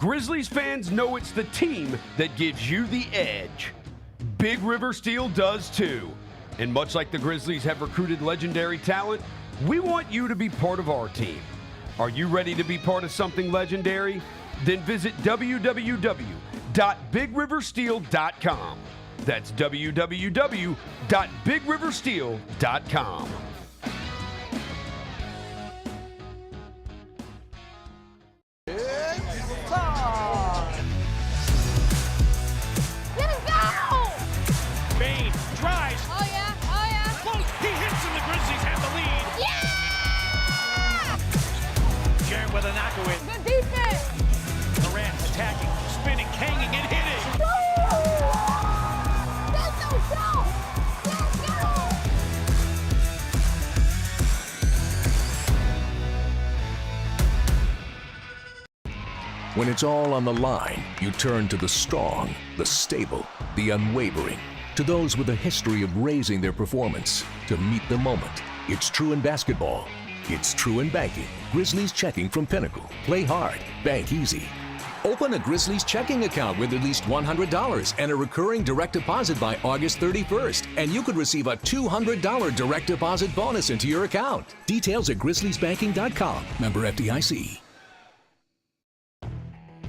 Grizzlies fans know it's the team that gives you the edge. Big River Steel does too. And much like the Grizzlies have recruited legendary talent, we want you to be part of our team. Are you ready to be part of something legendary? Then visit www.bigriversteel.com. That's www.bigriversteel.com. With a knockaway. Good defense. Durant attacking, spinning, hanging, and hitting. Let's go! Let's go! When it's all on the line, you turn to the strong, the stable, the unwavering. To those with a history of raising their performance to meet the moment. It's true in basketball. It's true in banking. Grizzlies checking from Pinnacle. Play hard. Bank easy. Open a Grizzlies checking account with at least $100 and a recurring direct deposit by August 31st. And you could receive a $200 direct deposit bonus into your account. Details at grizzliesbanking.com. Member FDIC.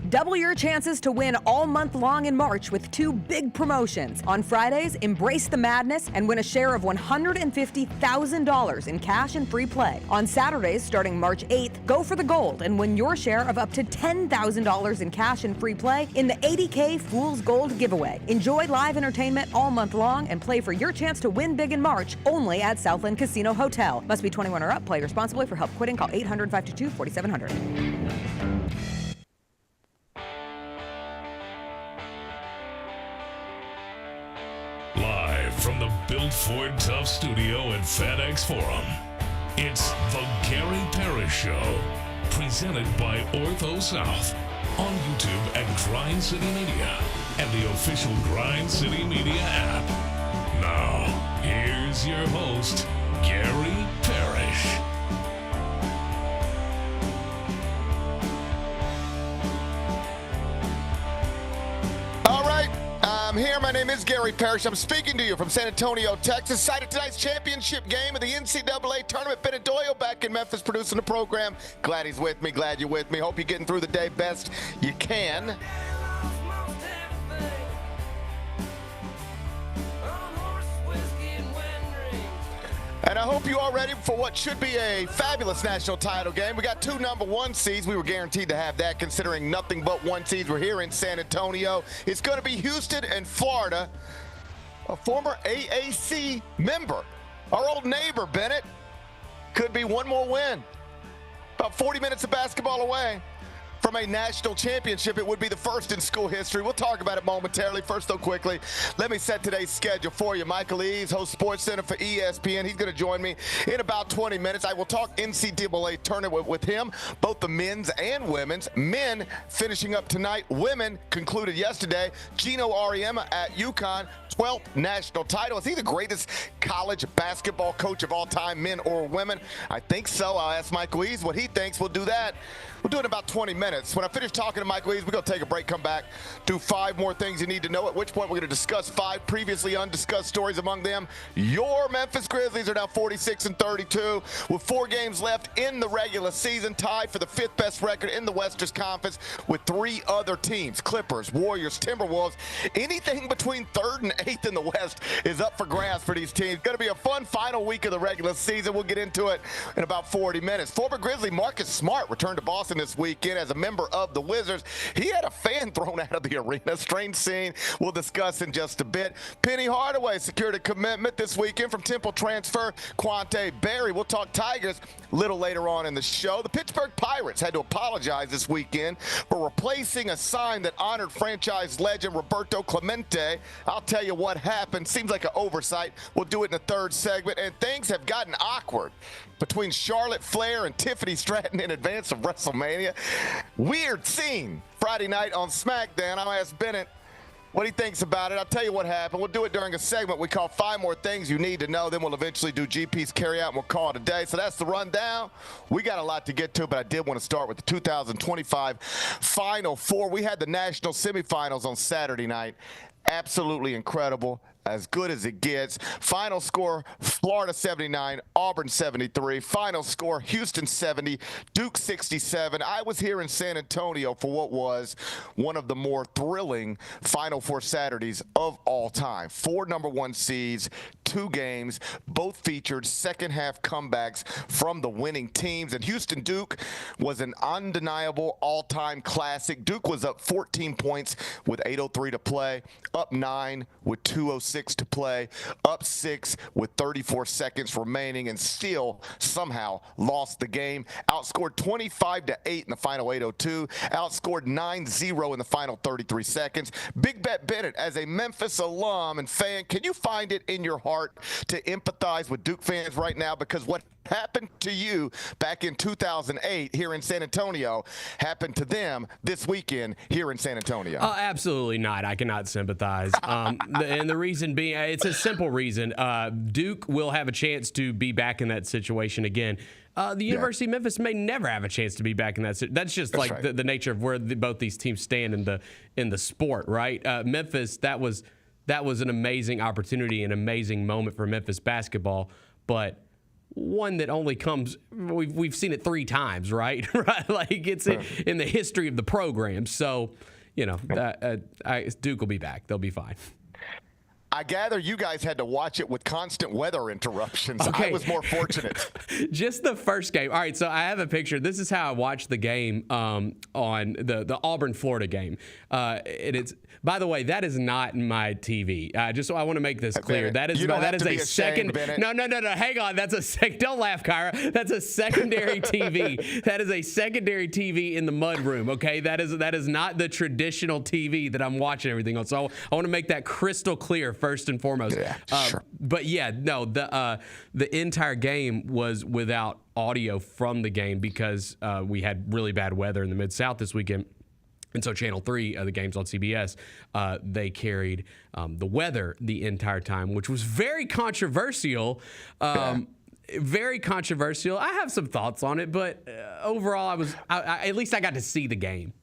Double your chances to win all month long in March with two big promotions. On Fridays, embrace the madness and win a share of $150,000 in cash and free play. On Saturdays, starting March 8th, go for the gold and win your share of up to $10,000 in cash and free play in the 80K Fool's Gold giveaway. Enjoy live entertainment all month long and play for your chance to win big in March only at Southland Casino Hotel. Must be 21 or up. Play responsibly. For help quitting, call 800-522-4700. Live from the Built Ford Tough studio at FedEx Forum, it's the Gary Parrish Show, presented by Ortho South, on YouTube at Grind City Media and the official Grind City Media app. Now, here's your host, Gary Parrish. I'm here. My name is Gary Parrish. I'm speaking to you from San Antonio, Texas. Site of tonight's championship game of the NCAA tournament. Bennett Doyle back in Memphis producing the program. Glad he's with me. Glad you're with me. Hope you're getting through the day best you can. And I hope you are ready for what should be a fabulous national title game. We got two #1 seeds. We were guaranteed to have that, considering nothing but one seeds. We're here in San Antonio. It's going to be Houston and Florida. A former AAC member, our old neighbor, Bennett, could be one more win. About 40 minutes of basketball away from a national championship. It would be the first in school history. We'll talk about it momentarily. First, though, quickly, let me set today's schedule for you. Michael Eaves, host Sports Center for ESPN. He's going to join me in about 20 minutes. I will talk NCAA tournament with him, both the men's and women's. Men finishing up tonight. Women concluded yesterday. Gino Auriemma at UConn, 12th national title. Is he the greatest college basketball coach of all time, men or women? I think so. I'll ask Michael Eaves what he thinks. We'll do that. We'll do it in about 20 minutes. When I finish talking to Michael Eaves, we're going to take a break, come back, do 5 more things you need to know, at which point we're going to discuss 5 previously undiscussed stories. Among them, your Memphis Grizzlies are now 46-32 with 4 games left in the regular season, tied for the 5th best record in the Western Conference with 3 other teams, Clippers, Warriors, Timberwolves. Anything between 3rd and 8th in the West is up for grabs for these teams. Going to be a fun final week of the regular season. We'll get into it in about 40 minutes. Former Grizzly Marcus Smart returned to Boston this weekend as a member of the Wizards. He had a fan thrown out of the arena. Strange scene. We'll discuss in just a bit. Penny Hardaway secured a commitment this weekend from Temple transfer Quante Berry. We'll talk Tigers a little later on in the show. The Pittsburgh Pirates had to apologize this weekend for replacing a sign that honored franchise legend Roberto Clemente. I'll tell you what happened. Seems like an oversight. We'll do it in the 3rd segment. And things have gotten awkward between Charlotte Flair and Tiffany Stratton in advance of WrestleMania. Weird scene Friday night on SmackDown. I'll ask Bennett what he thinks about it. I'll tell you what happened. We'll do it during a segment we call 5 More Things You Need to Know. Then we'll eventually do GP's carry out and we'll call it a day. So that's the rundown. We got a lot to get to, but I did want to start with the 2025 Final Four. We had the national semifinals on Saturday night. Absolutely incredible. As good as it gets. Final score, Florida 79, Auburn 73. Final score, Houston 70, Duke 67. I was here in San Antonio for what was one of the more thrilling Final Four Saturdays of all time. 4 number 1 seeds, 2 games, both featured second-half comebacks from the winning teams. And Houston-Duke was an undeniable all-time classic. Duke was up 14 points with 8:03 to play, up 9 with 2:06 to play, up 6 with 34 seconds remaining, and still somehow lost the game. Outscored 25-8 in the final 8:02, outscored 9-0 in the final 33 seconds. Big Bet Bennett, as a Memphis alum and fan, can you find it in your heart to empathize with Duke fans right now? Because what happened to you back in 2008 here in San Antonio happened to them this weekend here in San Antonio. Absolutely not. I cannot sympathize. And the reason being, it's a simple reason. Duke will have a chance to be back in that situation again. The University of Memphis may never have a chance to be back in that. That's just like right. the nature of where both these teams stand in the sport, right? Memphis, that was an amazing opportunity, an amazing moment for Memphis basketball, but one that only comes, we've seen it 3 times, right? Right, like it's in the history of the program. So, Duke will be back. They'll be fine. I gather you guys had to watch it with constant weather interruptions. Okay. I was more fortunate. Just the first game. All right, so I have a picture. This is how I watched the game on the Auburn-Florida game. It's, by the way, that is not my TV. Just so I want to make this clear. That is a second. No. Hang on. That's a second. Don't laugh, Kyra. That's a secondary TV. That is a secondary TV in the mud room. Okay, that is not the traditional TV that I'm watching everything on. So I want to make that crystal clear first and foremost. Yeah, sure. But yeah, no, the entire game was without audio from the game because we had really bad weather in the Mid-South this weekend. And so Channel 3, the games on CBS, they carried the weather the entire time, which was very controversial. Very controversial. I have some thoughts on it, but overall, at least I got to see the game.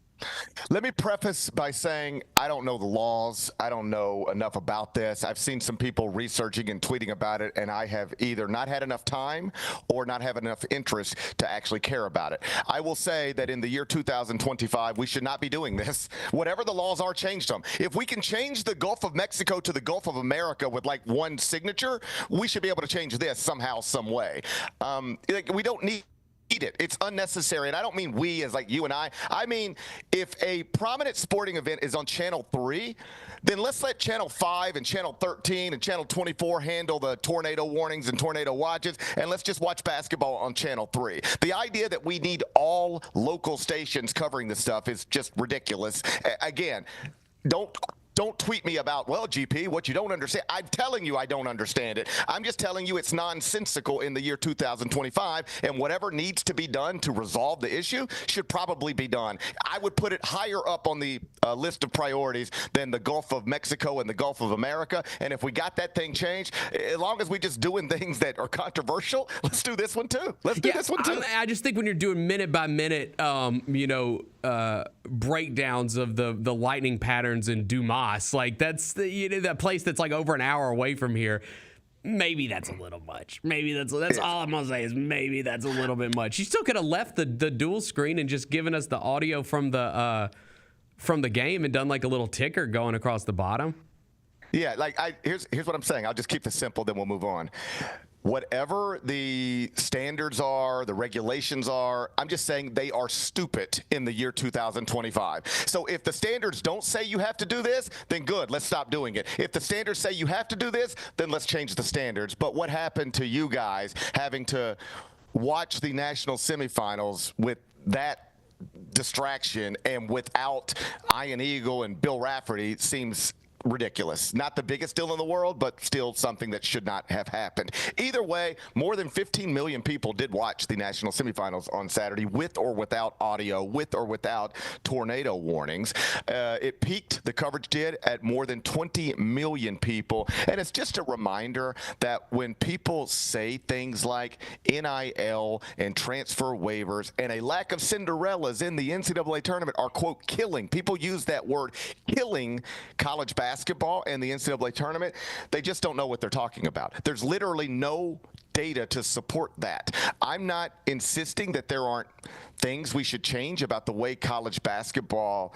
Let me preface by saying I don't know the laws. I don't know enough about this. I've seen some people researching and tweeting about it, and I have either not had enough time or not have enough interest to actually care about it. I will say that in the year 2025, we should not be doing this. Whatever the laws are, change them. If we can change the Gulf of Mexico to the Gulf of America with like one signature, we should be able to change this somehow, some way. We don't need it. It's unnecessary. And I don't mean we as like you and I. I mean, if a prominent sporting event is on Channel 3, then let's let Channel 5 and Channel 13 and Channel 24 handle the tornado warnings and tornado watches, and let's just watch basketball on Channel 3. The idea that we need all local stations covering this stuff is just ridiculous. Again, don't tweet me about, well, GP, what you don't understand. I'm telling you I don't understand it. I'm just telling you it's nonsensical in the year 2025, and whatever needs to be done to resolve the issue should probably be done. I would put it higher up on the list of priorities than the Gulf of Mexico and the Gulf of America, and if we got that thing changed, as long as we just doing things that are controversial, let's do this one too. Let's do this one too. I just think when you're doing minute by minute, breakdowns of the lightning patterns in Dumas, like that's that place that's like over an hour away from here. Maybe that's a little much. Maybe that's all I'm gonna say is maybe that's a little bit much. You still could have left the dual screen and just given us the audio from the game and done like a little ticker going across the bottom. Yeah, here's what I'm saying. I'll just keep this simple, then we'll move on. Whatever the standards are, the regulations are, I'm just saying they are stupid in the year 2025. So if the standards don't say you have to do this, then good, let's stop doing it. If the standards say you have to do this, then let's change the standards. But what happened to you guys having to watch the national semifinals with that distraction and without Ian Eagle and Bill Rafferty seems ridiculous. Not the biggest deal in the world, but still something that should not have happened. Either way, more than 15 million people did watch the national semifinals on Saturday with or without audio, with or without tornado warnings. It peaked, the coverage did, at more than 20 million people. And it's just a reminder that when people say things like NIL and transfer waivers and a lack of Cinderellas in the NCAA tournament are, quote, killing. People use that word, killing college basketball and the NCAA tournament. They just don't know what they're talking about. There's literally no data to support that. I'm not insisting that there aren't things we should change about the way college basketball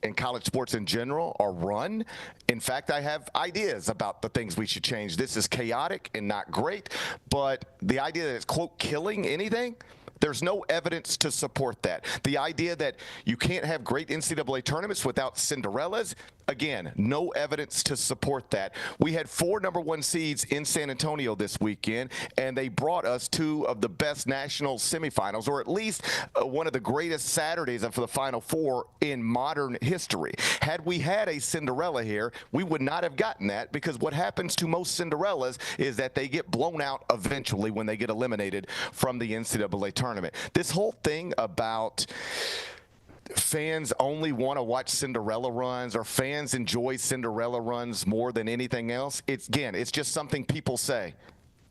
and college sports in general are run. In fact, I have ideas about the things we should change. This is chaotic and not great, but the idea that it's, quote, killing anything, there's no evidence to support that. The idea that you can't have great NCAA tournaments without Cinderellas, again, no evidence to support that. We had 4 number 1 seeds in San Antonio this weekend, and they brought us 2 of the best national semifinals, or at least one of the greatest Saturdays for the Final Four in modern history. Had we had a Cinderella here, we would not have gotten that, because what happens to most Cinderellas is that they get blown out eventually when they get eliminated from the NCAA tournament. This whole thing about fans only want to watch Cinderella runs, or fans enjoy Cinderella runs more than anything else, it's just something people say.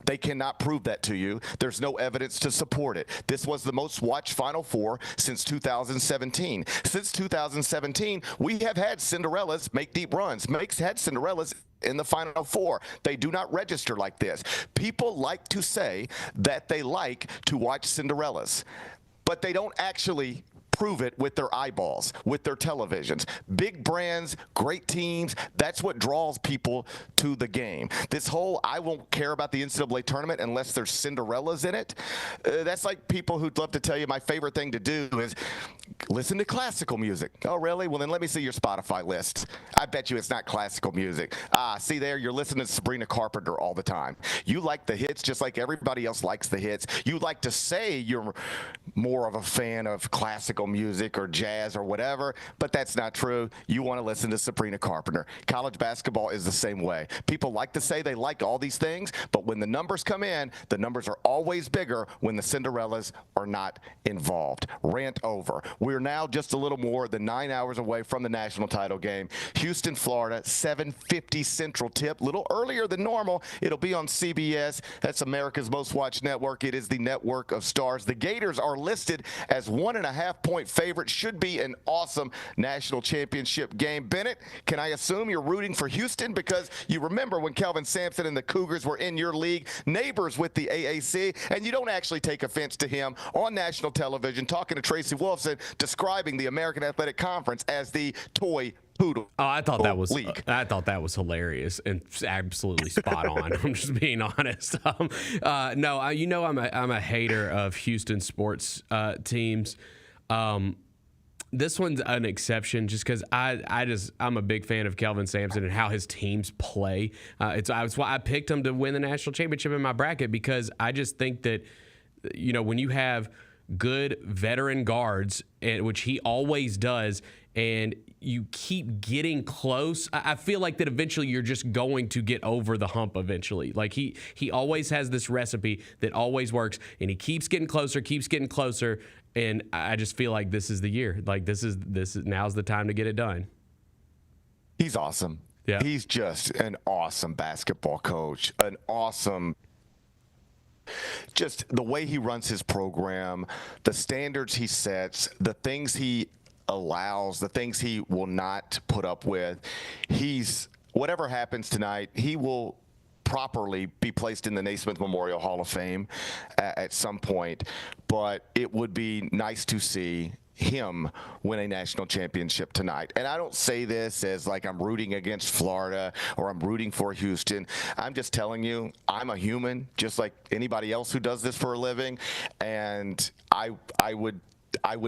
They cannot prove that to you. There's no evidence to support it. This was the most watched Final Four since 2017. Since 2017, we have had Cinderellas make deep runs. Had Cinderellas in the Final Four. They do not register like this. People like to say that they like to watch Cinderellas, but they don't actually prove it with their eyeballs, with their televisions. Big brands, great teams, that's what draws people to the game. This whole, I won't care about the NCAA tournament unless there's Cinderellas in it, that's like people who'd love to tell you my favorite thing to do is listen to classical music. Oh, really? Well, then let me see your Spotify list. I bet you it's not classical music. See there, you're listening to Sabrina Carpenter all the time. You like the hits just like everybody else likes the hits. You like to say you're more of a fan of classical music or jazz or whatever, but that's not true. You want to listen to Sabrina Carpenter. College basketball is the same way. People like to say they like all these things, but when the numbers come in, the numbers are always bigger when the Cinderellas are not involved. Rant over. We're now just a little more than 9 hours away from the national title game. Houston, Florida, 7:50 Central tip. Little earlier than normal. It'll be on CBS. That's America's most watched network. It is the network of stars. The Gators are listed as 1.5-point favorite. Should be an awesome national championship game. Bennett, can I assume you're rooting for Houston? Because you remember when Kelvin Sampson and the Cougars were in your league, neighbors with the AAC, and you don't actually take offense to him on national television talking to Tracy Wolfson, describing the American Athletic Conference as the toy poodle. Oh, I thought that was hilarious and absolutely spot on. I'm just being honest. No, I'm a hater of Houston sports teams. This one's an exception just because I'm a big fan of Kelvin Sampson and how his teams play. It's why I picked him to win the national championship in my bracket, because I just think that, when you have good veteran guards, which he always does, and you keep getting close, I feel like that eventually you're just going to get over the hump eventually. Like he always has this recipe that always works, and he keeps getting closer, and I just feel like this is the year. Like this is now's the time to get it done. He's awesome. Yeah. He's just an awesome basketball coach, just the way he runs his program, the standards he sets, the things he allows, the things he will not put up with. Whatever happens tonight, he will properly be placed in the Naismith Memorial Hall of Fame at some point, but it would be nice to see him win a national championship tonight. And I don't say this as like I'm rooting against Florida or I'm rooting for Houston. I'm just telling you, I'm a human just like anybody else who does this for a living, and I would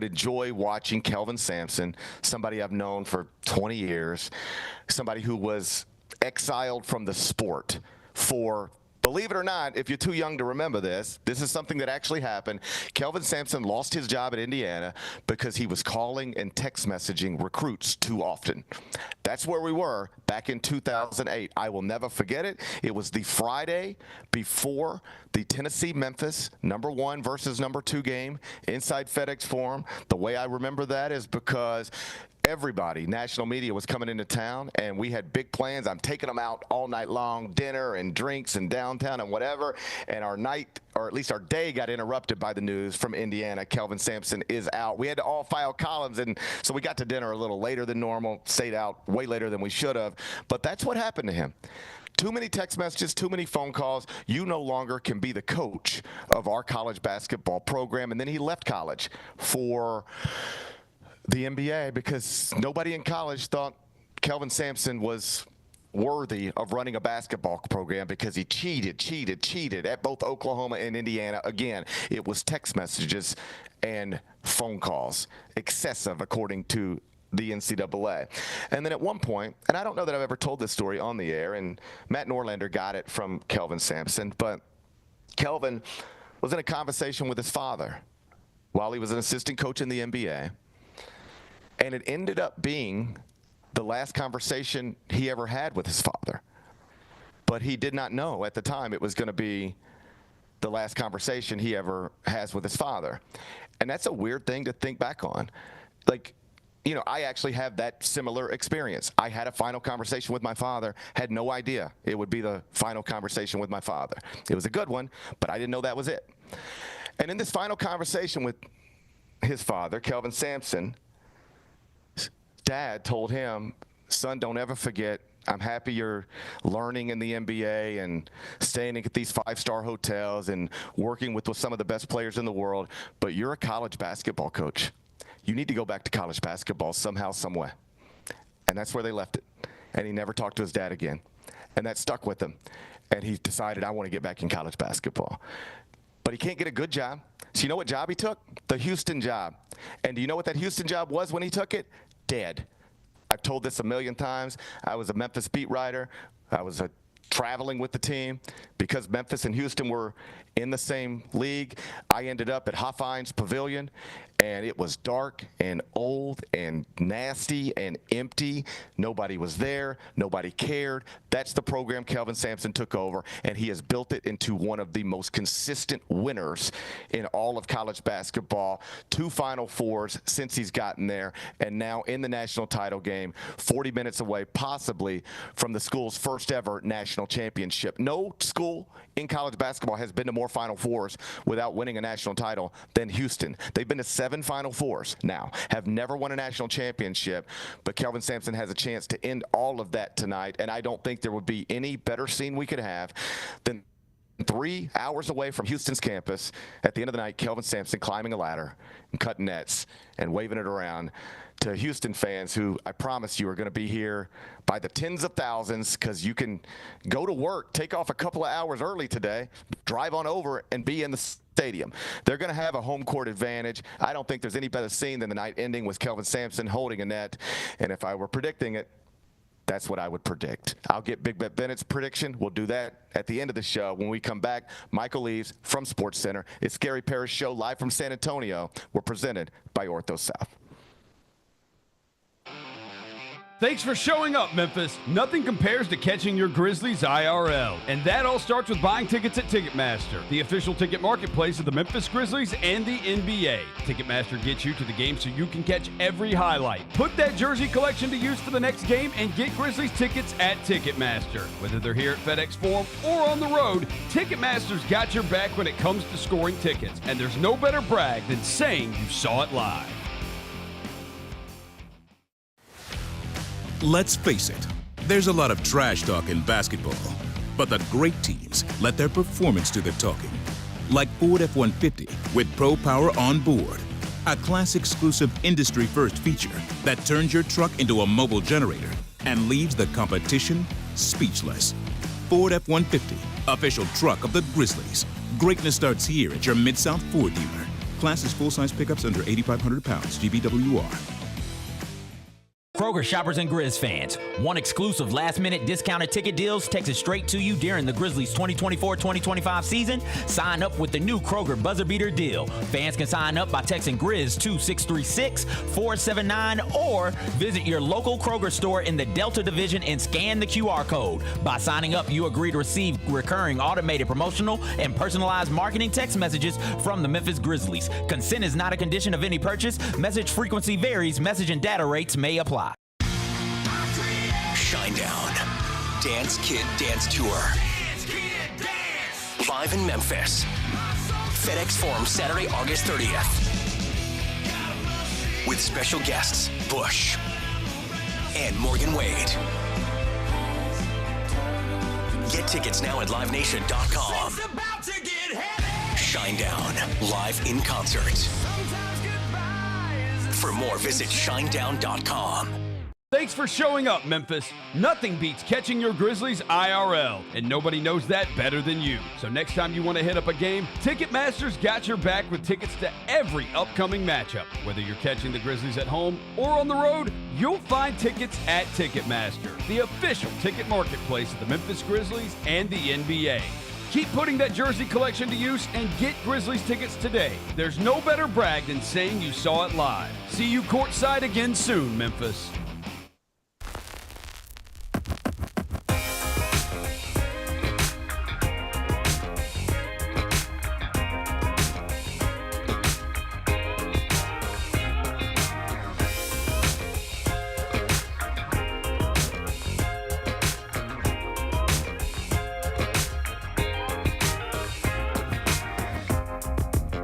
enjoy watching Kelvin Sampson, somebody I've known for 20 years, somebody who was exiled from the sport for Believe it or not, if you're too young to remember this, this is something that actually happened. Kelvin Sampson lost his job at Indiana because he was calling and text messaging recruits too often. That's where we were back in 2008. I will never forget it. It was the Friday before the Tennessee-Memphis #1 versus #2 game inside FedEx Forum. The way I remember that is because everybody, national media, was coming into town, and we had big plans. I'm taking them out all night long, dinner and drinks and downtown and whatever. And our night, or at least our day, got interrupted by the news from Indiana. Kelvin Sampson is out. We had to all file columns, and so we got to dinner a little later than normal, stayed out way later than we should have. But that's what happened to him. Too many text messages, too many phone calls. You no longer can be the coach of our college basketball program. And then he left college for the NBA because nobody in college thought Kelvin Sampson was worthy of running a basketball program because he cheated at both Oklahoma and Indiana. Again, it was text messages and phone calls, excessive according to the NCAA. And then at one point, and I don't know that I've ever told this story on the air, and Matt Norlander got it from Kelvin Sampson, but Kelvin was in a conversation with his father while he was an assistant coach in the NBA. And it ended up being the last conversation he ever had with his father. But he did not know at the time it was going to be the last conversation he ever has with his father. And that's a weird thing to think back on. Like, you know, I actually have that similar experience. I had a final conversation with my father, had no idea it would be the final conversation with my father. It was a good one, but I didn't know that was it. And in this final conversation with his father, Kelvin Sampson, Dad told him, son, don't ever forget, I'm happy you're learning in the NBA and staying at these 5-star hotels and working with some of the best players in the world, but you're a college basketball coach. You need to go back to college basketball somehow, some way. And that's where they left it. And he never talked to his dad again. And that stuck with him. And he decided, I want to get back in college basketball. But he can't get a good job. So you know what job he took? The Houston job. And do you know what that Houston job was when he took it? Dead. I've told this a million times. I was a Memphis beat writer. I was traveling with the team. Because Memphis and Houston were in the same league, I ended up at Hofheinz Pavilion, and it was dark and old and nasty and empty. Nobody was there. Nobody cared. That's the program Kelvin Sampson took over, and he has built it into one of the most consistent winners in all of college basketball. 2 Final Fours since he's gotten there, and now in the national title game, 40 minutes away possibly from the school's first ever national championship. No school in college basketball has been to more Final Fours without winning a national title than Houston. They've been to 7 Final Fours now, have never won a national championship, but Kelvin Sampson has a chance to end all of that tonight, and I don't think there would be any better scene we could have than 3 hours away from Houston's campus, at the end of the night, Kelvin Sampson climbing a ladder and cutting nets and waving it around to Houston fans who I promise you are going to be here by the tens of thousands, because you can go to work, take off a couple of hours early today, drive on over and be in the stadium. They're going to have a home court advantage. I don't think there's any better scene than the night ending with Kelvin Sampson holding a net. And if I were predicting it, that's what I would predict. I'll get Big Bet Bennett's prediction. We'll do that at the end of the show. When we come back, Michael Eaves from SportsCenter. It's Gary Parrish Show live from San Antonio. We're presented by Ortho South. Thanks for showing up, Memphis. Nothing compares to catching your Grizzlies IRL. And that all starts with buying tickets at Ticketmaster, the official ticket marketplace of the Memphis Grizzlies and the NBA. Ticketmaster gets you to the game so you can catch every highlight. Put that jersey collection to use for the next game and get Grizzlies tickets at Ticketmaster. Whether they're here at FedEx Forum or on the road, Ticketmaster's got your back when it comes to scoring tickets. And there's no better brag than saying you saw it live. Let's face it, there's a lot of trash talk in basketball, but the great teams let their performance do the talking. Like Ford F-150 with Pro Power on board, a class-exclusive industry-first feature that turns your truck into a mobile generator and leaves the competition speechless. Ford F-150, official truck of the Grizzlies. Greatness starts here at your Mid-South Ford dealer. Class is full-size pickups under 8,500 pounds, GVWR. Kroger shoppers and Grizz fans, one exclusive last-minute discounted ticket deals texted straight to you during the Grizzlies 2024-2025 season. Sign up with the new Kroger Buzzer Beater deal. Fans can sign up by texting Grizz to 636-479 or visit your local Kroger store in the Delta Division and scan the QR code. By signing up, you agree to receive recurring automated promotional and personalized marketing text messages from the Memphis Grizzlies. Consent is not a condition of any purchase. Message frequency varies. Message and data rates may apply. Shinedown. Dance Kid Dance Tour. Live in Memphis. FedEx Forum Saturday, August 30th. With special guests, Bush and Morgan Wade. Get tickets now at livenation.com. Shinedown, live in concert. For more, visit shinedown.com. Thanks for showing up, Memphis. Nothing beats catching your Grizzlies IRL, and nobody knows that better than you. So next time you want to hit up a game, Ticketmaster's got your back with tickets to every upcoming matchup. Whether you're catching the Grizzlies at home or on the road, you'll find tickets at Ticketmaster, the official ticket marketplace of the Memphis Grizzlies and the NBA. Keep putting that jersey collection to use and get Grizzlies tickets today. There's no better brag than saying you saw it live. See you courtside again soon, Memphis.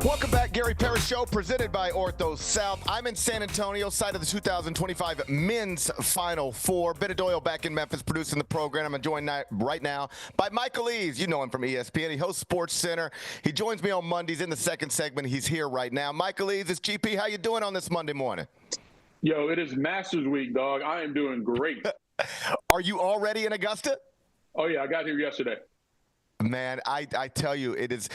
Welcome back, Gary Parrish Show, presented by Ortho South. I'm in San Antonio, site of the 2025 Men's Final Four. Benny Doyle back in Memphis producing the program. I'm joined right now by Michael Eaves. You know him from ESPN. He hosts Sports Center. He joins me on Mondays in the second segment. He's here right now. Michael Eaves, it's GP. How you doing on this Monday morning? Yo, it is Masters Week, dog. I am doing great. Are you already in Augusta? Oh, yeah, I got here yesterday. Man, I tell you, it is.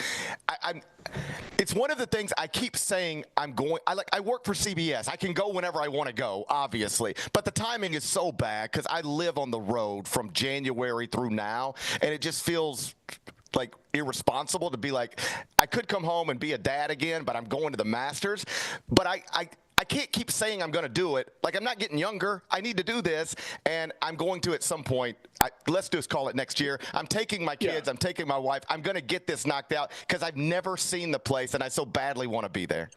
It's one of the things I keep saying I'm going. I work for CBS. I can go whenever I want to go, obviously. But the timing is so bad because I live on the road from January through now, and it just feels like irresponsible to be like, I could come home and be a dad again, but I'm going to the Masters. But I can't keep saying I'm going to do it. Like, I'm not getting younger. I need to do this, and I'm going to at some point. Let's just call it next year. I'm taking my kids. Yeah. I'm taking my wife. I'm going to get this knocked out because I've never seen the place, and I so badly want to be there.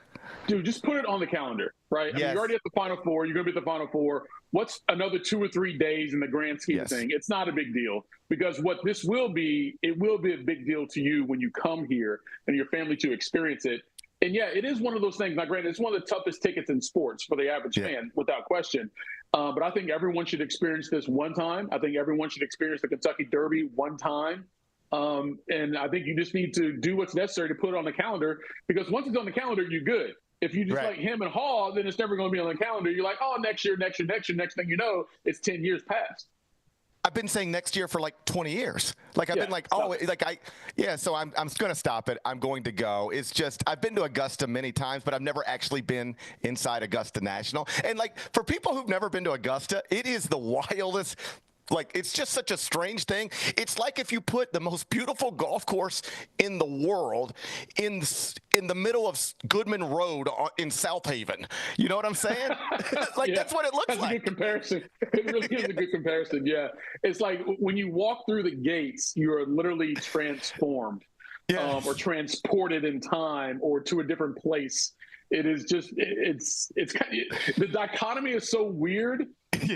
Dude, just put it on the calendar, right? Yes. I mean, you're already at the Final Four. You're going to be at the Final Four. What's another 2 or 3 days in the grand scheme of thing? It's not a big deal because what this will be, it will be a big deal to you when you come here and your family to experience it. And, yeah, it is one of those things. Now, granted, it's one of the toughest tickets in sports for the average fan, without question. But I think everyone should experience this one time. I think everyone should experience the Kentucky Derby one time. And I think you just need to do what's necessary to put it on the calendar because once it's on the calendar, you're good. If you just like him and Hall, then it's never going to be on the calendar. You're like, oh, next year. Next thing you know, it's 10 years past. I've been saying next year for like 20 years. Like I've been like, oh, like so I'm going to stop it. I'm going to go. It's just, I've been to Augusta many times, but I've never actually been inside Augusta National. And like for people who've never been to Augusta, it is the wildest. Like, it's just such a strange thing. It's like if you put the most beautiful golf course in the world in the middle of Goodman Road in South Haven. You know what I'm saying? That's what it looks like. That's a good comparison. It really is a good comparison, yeah. It's like when you walk through the gates, you're literally transformed or transported in time or to a different place. It is just, it's kind of, the dichotomy is so weird.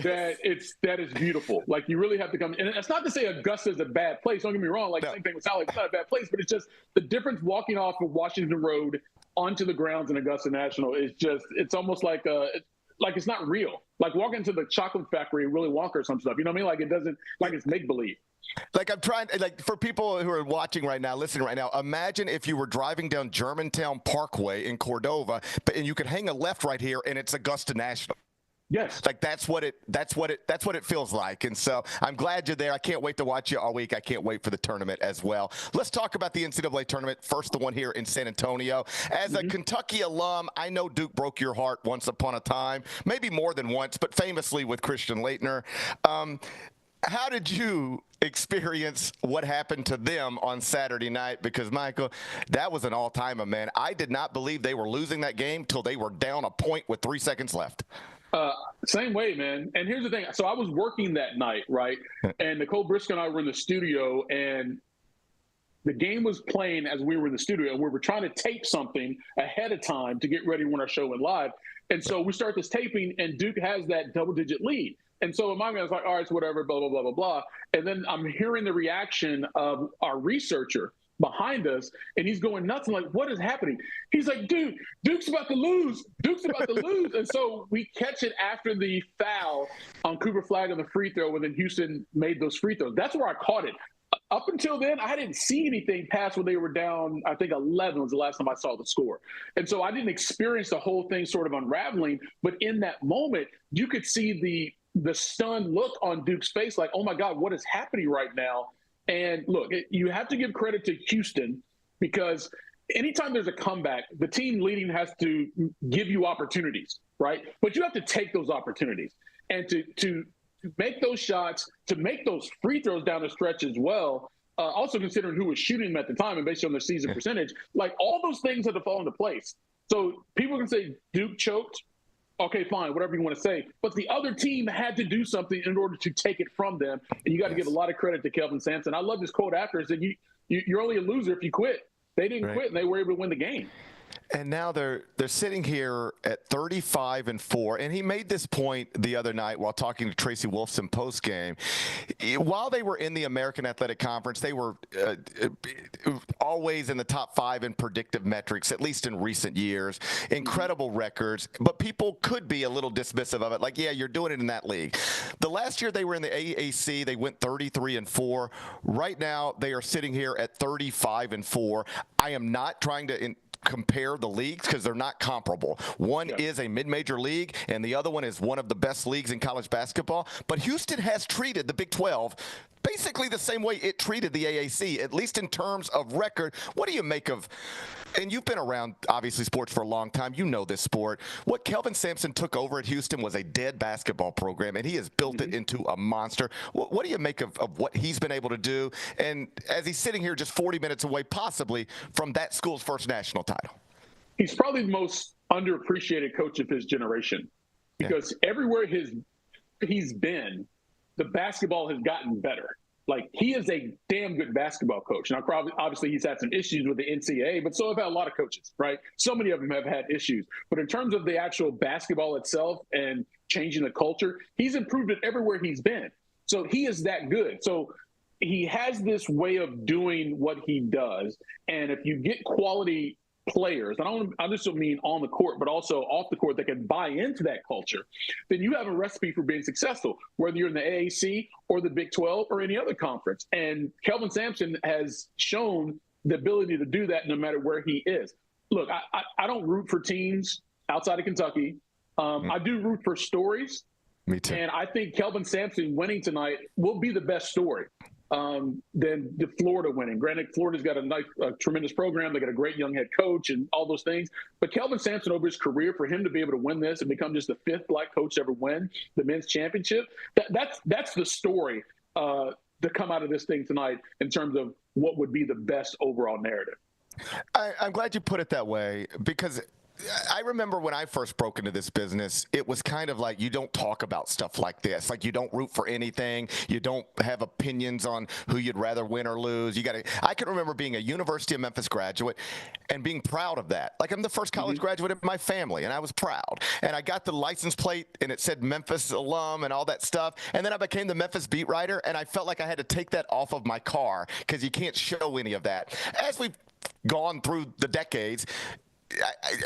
That is beautiful. Like you really have to come, and it's not to say Augusta is a bad place. Don't get me wrong. Like same thing with Sally, it's not a bad place, but it's just the difference walking off of Washington Road onto the grounds in Augusta National is just, it's almost like it's not real. Like walking to the chocolate factory in Willy Wonka or some stuff. You know what I mean? Like it doesn't, like it's make believe. Like I'm trying, like for people who are watching right now, listening right now, imagine if you were driving down Germantown Parkway in Cordova, and you could hang a left right here, and it's Augusta National. Yes. Like that's what it feels like. And so I'm glad you're there. I can't wait to watch you all week. I can't wait for the tournament as well. Let's talk about the NCAA tournament. First, the one here in San Antonio. As a Kentucky alum, I know Duke broke your heart once upon a time, maybe more than once, but famously with Christian Laettner. How did you experience what happened to them on Saturday night? Because, Michael, that was an all-timer, man. I did not believe they were losing that game till they were down a point with 3 seconds left. Same way, man. And here's the thing. So I was working that night, right? And Nicole Briscoe and I were in the studio, and the game was playing as we were in the studio, and we were trying to tape something ahead of time to get ready when our show went live. And so we start this taping, and Duke has that double-digit lead. And so in my mind, I was like, all right, it's whatever, blah, blah, blah, blah, blah. And then I'm hearing the reaction of our researcher behind us, and he's going nuts. I'm like, what is happening? He's like, dude, Duke's about to lose. Duke's about to lose. And so we catch it after the foul on Cooper Flagg on the free throw, and then Houston made those free throws. That's where I caught it. Up until then, I didn't see anything past when they were down, I think 11 was the last time I saw the score. And so I didn't experience the whole thing sort of unraveling. But in that moment, you could see the stunned look on Duke's face, like, oh, my God, what is happening right now? And look, you have to give credit to Houston, because anytime there's a comeback, the team leading has to give you opportunities, right? But you have to take those opportunities. And to make those shots, to make those free throws down the stretch as well, also considering who was shooting them at the time and based on their season percentage, like all those things have to fall into place. So people can say Duke choked. Okay, fine, whatever you want to say. But the other team had to do something in order to take it from them. And you got to give a lot of credit to Kelvin Sampson. I love this quote after. It said, you're only a loser if you quit. They didn't quit, and they were able to win the game. And now they're sitting here at 35-4, and he made this point the other night while talking to Tracy Wolfson postgame. While they were in the American Athletic Conference, they were always in the top 5 in predictive metrics, at least in recent years. Incredible records, but people could be a little dismissive of it, like, yeah, you're doing it in that league. The last year they were in the AAC, they went 33-4. Right now they are sitting here at 35-4. I am not trying to compare the leagues because they're not comparable. One is a mid-major league, and the other one is one of the best leagues in college basketball. But Houston has treated the Big 12 basically the same way it treated the AAC, at least in terms of record. What do you make of, and you've been around, obviously, sports for a long time. You know this sport. What Kelvin Sampson took over at Houston was a dead basketball program, and he has built it into a monster. What do you make of what he's been able to do? And as he's sitting here just 40 minutes away, possibly, from that school's first national title. He's probably the most underappreciated coach of his generation, because everywhere he's been, the basketball has gotten better. Like, he is a damn good basketball coach. Now, obviously, he's had some issues with the NCAA, but so have had a lot of coaches, right? So many of them have had issues. But in terms of the actual basketball itself and changing the culture, he's improved it everywhere he's been. So he is that good. So he has this way of doing what he does. And if you get quality players, and I just don't mean on the court, but also off the court, that can buy into that culture, then you have a recipe for being successful, whether you're in the AAC or the Big 12 or any other conference. And Kelvin Sampson has shown the ability to do that no matter where he is. Look, I don't root for teams outside of Kentucky. I do root for stories. Me too. And I think Kelvin Sampson winning tonight will be the best story than the Florida winning. Granted, Florida's got a tremendous program. They got a great young head coach and all those things. But Kelvin Sampson, over his career, for him to be able to win this and become just the 5th black coach to ever win the men's championship, that's the story to come out of this thing tonight in terms of what would be the best overall narrative. I'm glad you put it that way, because I remember when I first broke into this business, it was kind of like, you don't talk about stuff like this. Like, you don't root for anything. You don't have opinions on who you'd rather win or lose. I can remember being a University of Memphis graduate and being proud of that. Like, I'm the first college graduate of my family, and I was proud. And I got the license plate, and it said Memphis alum and all that stuff. And then I became the Memphis beat writer, and I felt like I had to take that off of my car because you can't show any of that. As we've gone through the decades,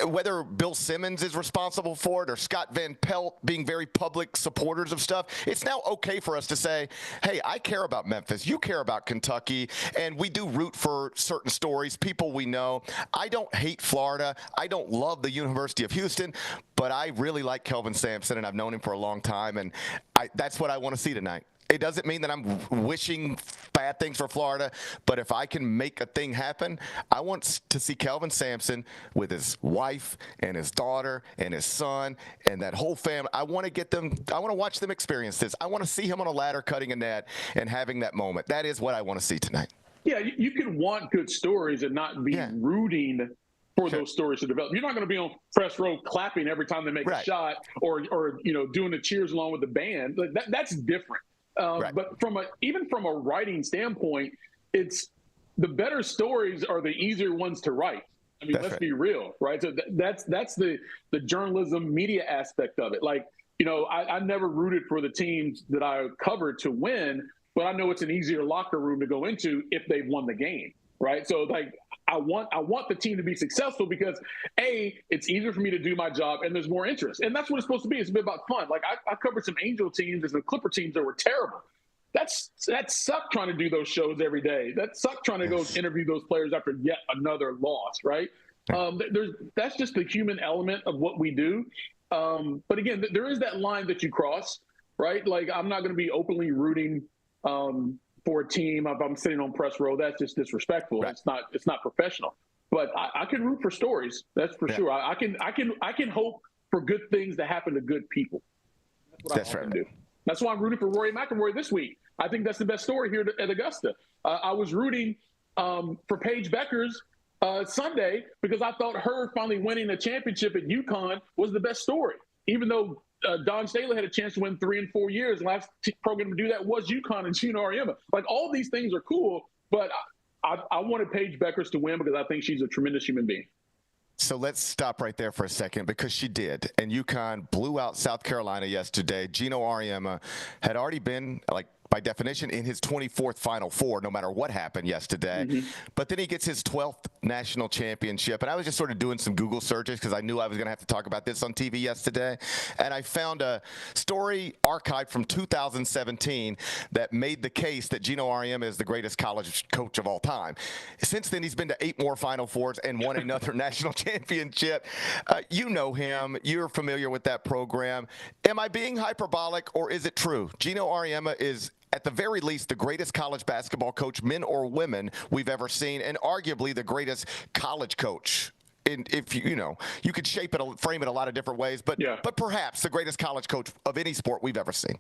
whether Bill Simmons is responsible for it or Scott Van Pelt being very public supporters of stuff, it's now okay for us to say, hey, I care about Memphis, you care about Kentucky, and we do root for certain stories, people we know. I don't hate Florida. I don't love the University of Houston, but I really like Kelvin Sampson, and I've known him for a long time, and that's what I want to see tonight. It doesn't mean that I'm wishing bad things for Florida, but if I can make a thing happen, I want to see Kelvin Sampson with his wife and his daughter and his son and that whole family. I want to watch them experience this. I want to see him on a ladder cutting a net and having that moment. That is what I want to see tonight. Yeah, you can want good stories and not be rooting for those stories to develop. You're not going to be on press row clapping every time they make a shot or doing the cheers along with the band. That's different. But even from a writing standpoint, it's the better stories are the easier ones to write. I mean, let's be real, right? So that's the journalism media aspect of it. Like, I never rooted for the teams that I covered to win, but I know it's an easier locker room to go into if they've won the game, right? So like, I want the team to be successful because it's easier for me to do my job and there's more interest. And that's what it's supposed to be. It's a bit about fun. Like I covered some Angel teams and some Clipper teams that were terrible. That sucked trying to do those shows every day. That sucked trying to go interview those players after yet another loss, right? That's just the human element of what we do. But again, there is that line that you cross, right? Like I'm not going to be openly rooting for a team if I'm sitting on press row. That's just disrespectful. Right. It's not professional. But I can root for stories. That's for sure. I can hope for good things to happen to good people. That's what I do. That's why I'm rooting for Rory McIlroy this week. I think that's the best story here at Augusta. I was rooting for Paige Beckers Sunday because I thought her finally winning a championship at UConn was the best story, even though Don Staley had a chance to win 3 and 4 years. The last program to do that was UConn and Gino Auriemma. Like, all these things are cool, but I wanted Paige Beckers to win because I think she's a tremendous human being. So let's stop right there for a second because she did. And UConn blew out South Carolina yesterday. Gino Auriemma had already been, like, by definition, in his 24th Final Four, no matter what happened yesterday. Mm-hmm. But then he gets his 12th national championship. And I was just sort of doing some Google searches because I knew I was going to have to talk about this on TV yesterday. And I found a story archived from 2017 that made the case that Gino Auriemma is the greatest college coach of all time. Since then, he's been to 8 more Final Fours and won another national championship. You know him. You're familiar with that program. Am I being hyperbolic, or is it true? Gino Auriemma is, at the very least, the greatest college basketball coach, men or women, we've ever seen, and arguably the greatest college coach. And if you could frame it a lot of different ways, but perhaps the greatest college coach of any sport we've ever seen.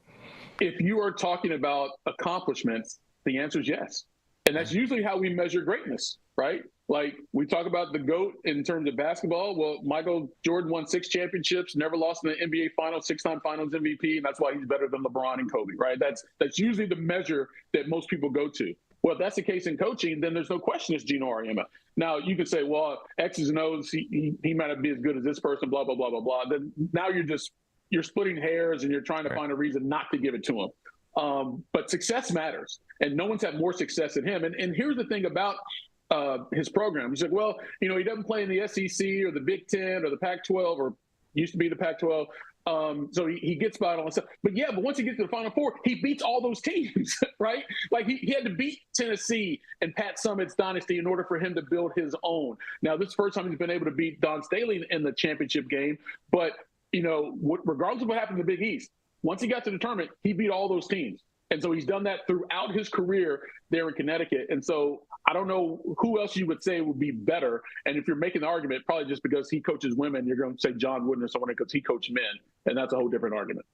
If you are talking about accomplishments, the answer is yes. And that's usually how we measure greatness, right? Like, we talk about the GOAT in terms of basketball. Well, Michael Jordan won 6 championships, never lost in the NBA Finals, 6-time Finals MVP, and that's why he's better than LeBron and Kobe, right? That's usually the measure that most people go to. Well, if that's the case in coaching, then there's no question it's Gino Auriemma. Now, you could say, well, X's and O's, he might not be as good as this person, blah, blah, blah, blah, blah. Then now you're splitting hairs and you're trying to find a reason not to give it to him. But success matters, and no one's had more success than him. And here's the thing about his program. He's like, well, he doesn't play in the SEC or the Big Ten or the Pac-12, or used to be the Pac-12. So he gets by all that stuff. But once he gets to the Final Four, he beats all those teams, right? Like, he had to beat Tennessee and Pat Summitt's dynasty in order for him to build his own. Now, this is the first time he's been able to beat Don Staley in the championship game. But, regardless of what happened in the Big East, once he got to the tournament, he beat all those teams. And so he's done that throughout his career there in Connecticut. And so I don't know who else you would say would be better. And if you're making the argument, probably just because he coaches women, you're going to say John Wooden or someone because he coached men. And that's a whole different argument.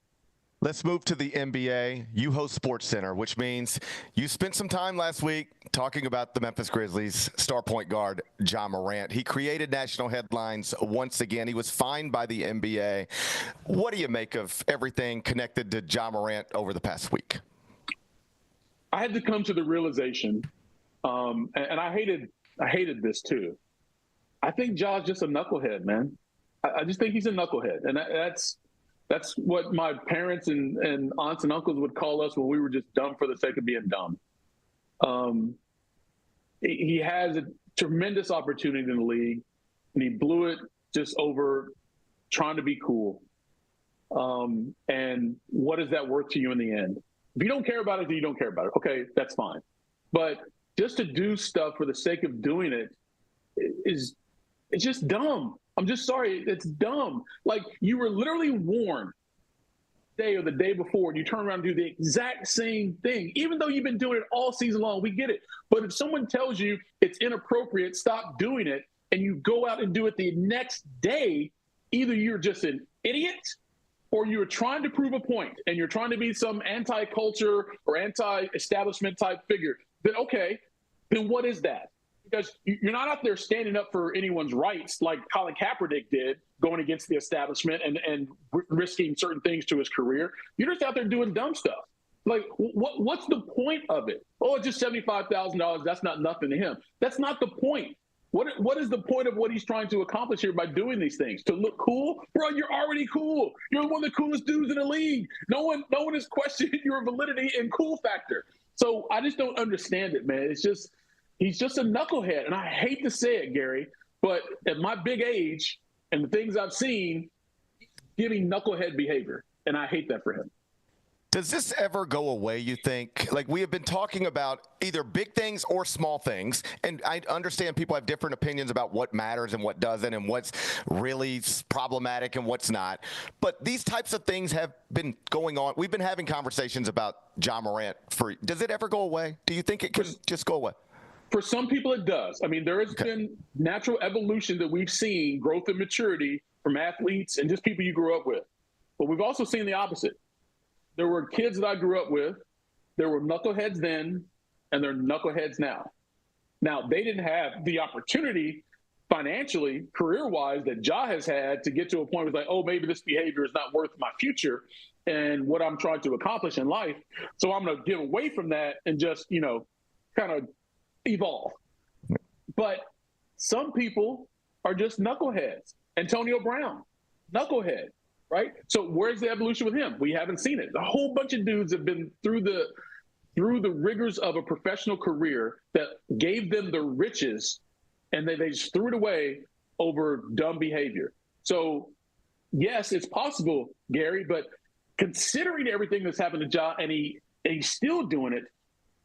Let's move to the NBA. You host SportsCenter, which means you spent some time last week talking about the Memphis Grizzlies star point guard Ja Morant. He created national headlines once again. He was fined by the NBA. What do you make of everything connected to Ja Morant over the past week? I had to come to the realization, and I hated this too. I think Ja's just a knucklehead, man. I just think he's a knucklehead, and that's what my parents and aunts and uncles would call us when we were just dumb for the sake of being dumb. He has a tremendous opportunity in the league. and he blew it just over trying to be cool. And what is that worth to you in the end? If you don't care about it, then you don't care about it. Okay, that's fine. But just to do stuff for the sake of doing it it's just dumb. I'm just sorry. It's dumb. Like, you were literally warned day or the day before, and you turn around and do the exact same thing, even though you've been doing it all season long. We get it. But if someone tells you it's inappropriate, stop doing it, and you go out and do it the next day, either you're just an idiot or you're trying to prove a point and you're trying to be some anti-culture or anti-establishment type figure, then okay, then what is that? Because you're not out there standing up for anyone's rights like Colin Kaepernick did, going against the establishment and risking certain things to his career. You're just out there doing dumb stuff. Like, what's the point of it? Oh, it's just $75,000. That's not nothing to him. That's not the point. What is the point of what he's trying to accomplish here by doing these things? To look cool? Bro, you're already cool. You're one of the coolest dudes in the league. No one is questioning your validity and cool factor. So I just don't understand it, man. It's just, he's just a knucklehead. And I hate to say it, Gary, but at my big age and the things I've seen, giving knucklehead behavior. And I hate that for him. Does this ever go away, you think? Like, we have been talking about either big things or small things, and I understand people have different opinions about what matters and what doesn't and what's really problematic and what's not. But these types of things have been going on. We've been having conversations about Ja Morant. Does it ever go away? Do you think it could just go away? For some people, it does. I mean, there has been natural evolution that we've seen, growth and maturity from athletes and just people you grew up with. But we've also seen the opposite. There were kids that I grew up with. There were knuckleheads then, and they're knuckleheads now. Now, they didn't have the opportunity financially, career-wise, that Ja has had to get to a point where it's like, oh, maybe this behavior is not worth my future and what I'm trying to accomplish in life. So I'm going to get away from that and just, kind of evolve. But some people are just knuckleheads. Antonio Brown, knucklehead. Right? So where's the evolution with him? We haven't seen it. A whole bunch of dudes have been through the rigors of a professional career that gave them the riches, and they just threw it away over dumb behavior. So yes, it's possible, Gary, but considering everything that's happened to Ja and he's still doing it,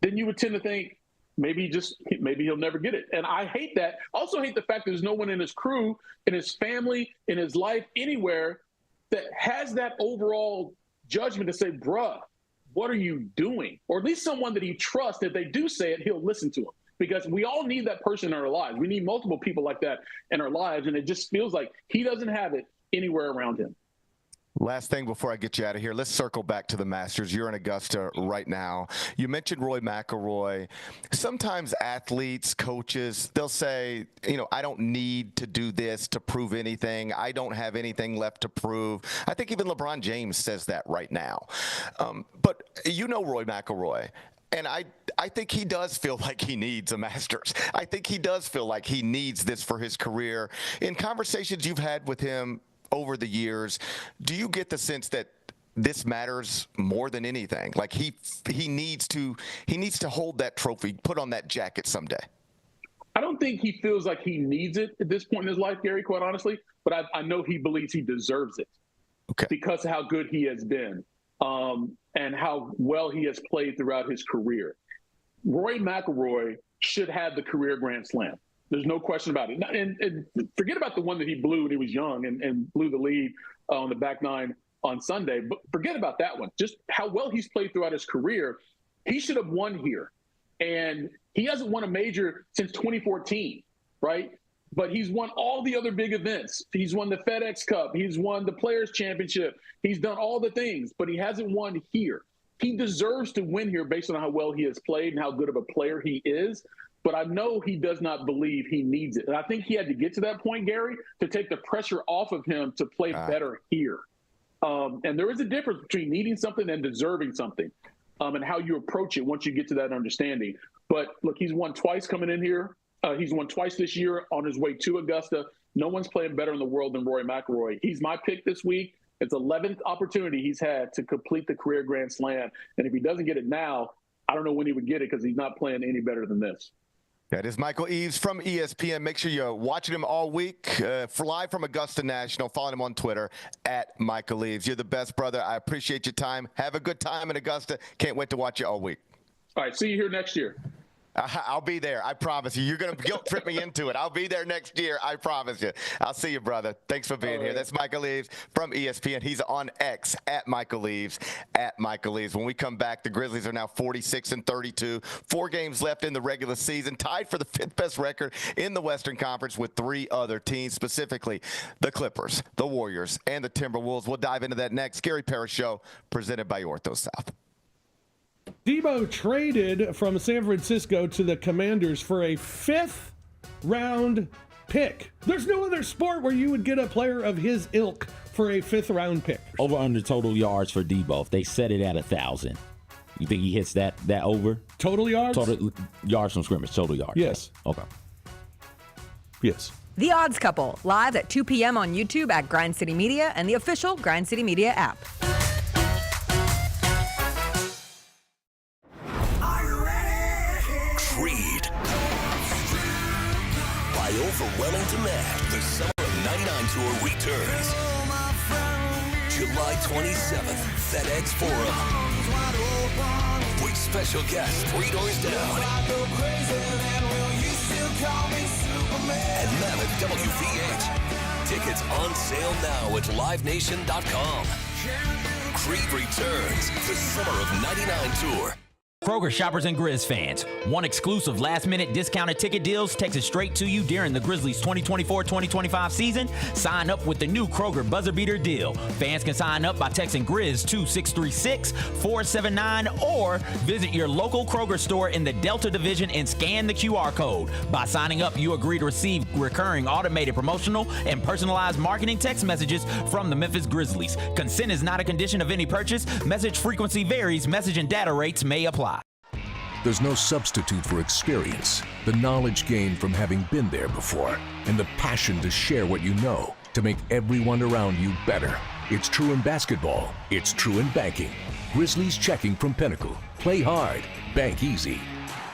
then you would tend to think maybe he'll never get it. And I hate that. Also hate the fact that there's no one in his crew, in his family, in his life, anywhere that has that overall judgment to say, bruh, what are you doing? Or at least someone that he trusts, if they do say it, he'll listen to him. Because we all need that person in our lives. We need multiple people like that in our lives, and it just feels like he doesn't have it anywhere around him. Last thing before I get you out of here, let's circle back to the Masters. You're in Augusta right now. You mentioned Roy McIlroy. Sometimes athletes, coaches, they'll say, I don't need to do this to prove anything. I don't have anything left to prove. I think even LeBron James says that right now. But Roy McIlroy. And I think he does feel like he needs a Masters. I think he does feel like he needs this for his career. In conversations you've had with him over the years, do you get the sense that this matters more than anything? Like he needs to hold that trophy, put on that jacket someday? I don't think he feels like he needs it at this point in his life, Gary, quite honestly. But I know he believes he deserves it because of how good he has been and how well he has played throughout his career. Roy McIlroy should have the career Grand Slam. There's no question about it. And forget about the one that he blew when he was young and blew the lead on the back nine on Sunday. But forget about that one. Just how well he's played throughout his career. He should have won here. And he hasn't won a major since 2014, right? But he's won all the other big events. He's won the FedEx Cup. He's won the Players' Championship. He's done all the things, but he hasn't won here. He deserves to win here based on how well he has played and how good of a player he is. But I know he does not believe he needs it. And I think he had to get to that point, Gary, to take the pressure off of him to play better here. And there is a difference between needing something and deserving something and how you approach it once you get to that understanding. But, look, he's won twice coming in here. He's won twice this year on his way to Augusta. No one's playing better in the world than Roy McIlroy. He's my pick this week. It's the 11th opportunity he's had to complete the career Grand Slam. And if he doesn't get it now, I don't know when he would get it because he's not playing any better than this. That is Michael Eaves from ESPN. Make sure you're watching him all week. Live from Augusta National. Follow him on Twitter at Michael Eaves. You're the best, brother. I appreciate your time. Have a good time in Augusta. Can't wait to watch you all week. All right, see you here next year. I'll be there. I promise you. You're going to guilt trip me into it. I'll be there next year. I promise you. I'll see you, brother. Thanks for being here. That's Michael Eaves from ESPN. He's on X at Michael Eaves, at Michael Eaves. When we come back, the Grizzlies are now 46-32. 4 games left in the regular season, tied for the 5th best record in the Western Conference with 3 other teams, specifically the Clippers, the Warriors, and the Timberwolves. We'll dive into that next. Gary Parrish Show, presented by Ortho South. Debo traded from San Francisco to the Commanders for a 5th-round pick. There's no other sport where you would get a player of his ilk for a 5th-round pick. Over under total yards for Debo. If they set it at 1,000, you think he hits that over? Total yards? Total yards from scrimmage. Total yards. Yes. Okay. Yes. The Odds Couple, live at 2 p.m. on YouTube at Grind City Media and the official Grind City Media app. Creed. By overwhelming demand, the Summer of '99 tour returns. July 27th, FedEx Forum. With special guests 3 Doors Down. And Mammoth WVH. Tickets on sale now at livenation.com. Creed returns, the Summer of '99 tour. Kroger shoppers and Grizz fans, want exclusive last-minute discounted ticket deals texted straight to you during the Grizzlies 2024-2025 season? Sign up with the new Kroger Buzzer Beater deal. Fans can sign up by texting Grizz to 636-479 or visit your local Kroger store in the Delta Division and scan the QR code. By signing up, you agree to receive recurring automated promotional and personalized marketing text messages from the Memphis Grizzlies. Consent is not a condition of any purchase. Message frequency varies. Message and data rates may apply. There's no substitute for experience, the knowledge gained from having been there before, and the passion to share what you know to make everyone around you better. It's true in basketball. It's true in banking. Grizzlies Checking from Pinnacle. Play hard. Bank easy.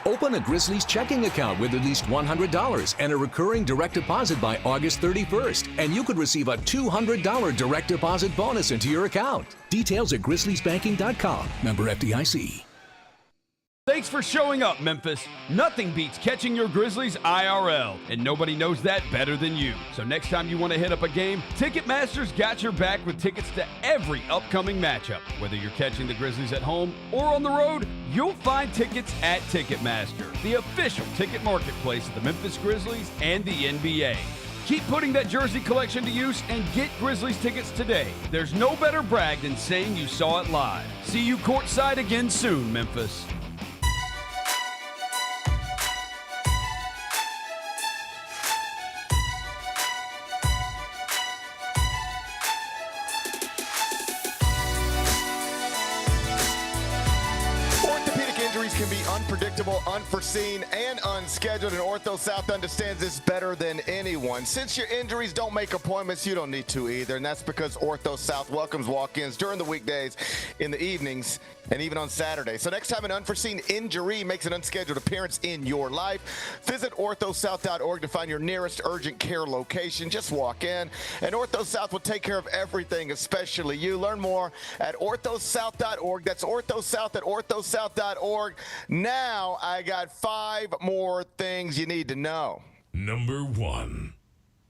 Open a Grizzlies checking account with at least $100 and a recurring direct deposit by August 31st, and you could receive a $200 direct deposit bonus into your account. Details at grizzliesbanking.com. Member FDIC. Thanks for showing up, Memphis. Nothing beats catching your Grizzlies IRL, and nobody knows that better than you. So next time you want to hit up a game, Ticketmaster's got your back with tickets to every upcoming matchup. Whether you're catching the Grizzlies at home or on the road, you'll find tickets at Ticketmaster, the official ticket marketplace of the Memphis Grizzlies and the NBA. Keep putting that jersey collection to use and get Grizzlies tickets today. There's no better brag than saying you saw it live. See you courtside again soon, Memphis. Can be unpredictable, unforeseen, and unscheduled, and Ortho South understands this better than anyone. Since your injuries don't make appointments, you don't need to either, and that's because Ortho South welcomes walk-ins during the weekdays, in the evenings, and even on Saturday. So next time an unforeseen injury makes an unscheduled appearance in your life, visit orthosouth.org to find your nearest urgent care location. Just walk in, and Ortho South will take care of everything, especially you. Learn more at orthosouth.org. That's orthosouth at orthosouth.org. Now I got 5 more things you need to know. Number 1.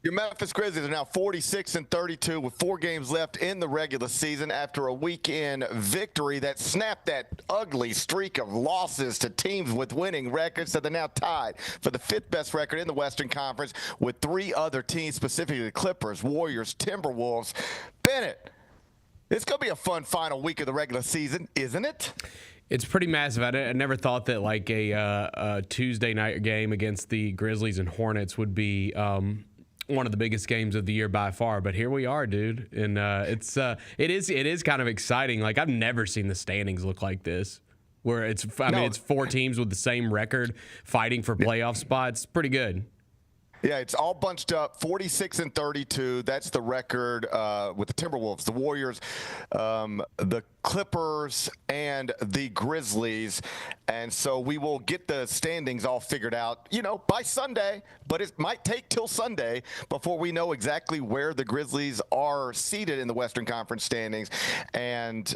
Your Memphis Grizzlies are now 46-32 with 4 games left in the regular season after a weekend victory that snapped that ugly streak of losses to teams with winning records. So they're now tied for the 5th best record in the Western Conference with 3 other teams, specifically the Clippers, Warriors, Timberwolves. Bennett, it's going to be a fun final week of the regular season, isn't it? It's pretty massive. I never thought that like a Tuesday night game against the Grizzlies and Hornets would be one of the biggest games of the year by far. But here we are, dude, and it is kind of exciting. Like I've never seen the standings look like this, where it's 4 teams with the same record fighting for playoff spots. Pretty good. Yeah, it's all bunched up, 46-32. That's the record with the Timberwolves, the Warriors, the Clippers, and the Grizzlies. And so we will get the standings all figured out, by Sunday, but it might take till Sunday before we know exactly where the Grizzlies are seated in the Western Conference standings. And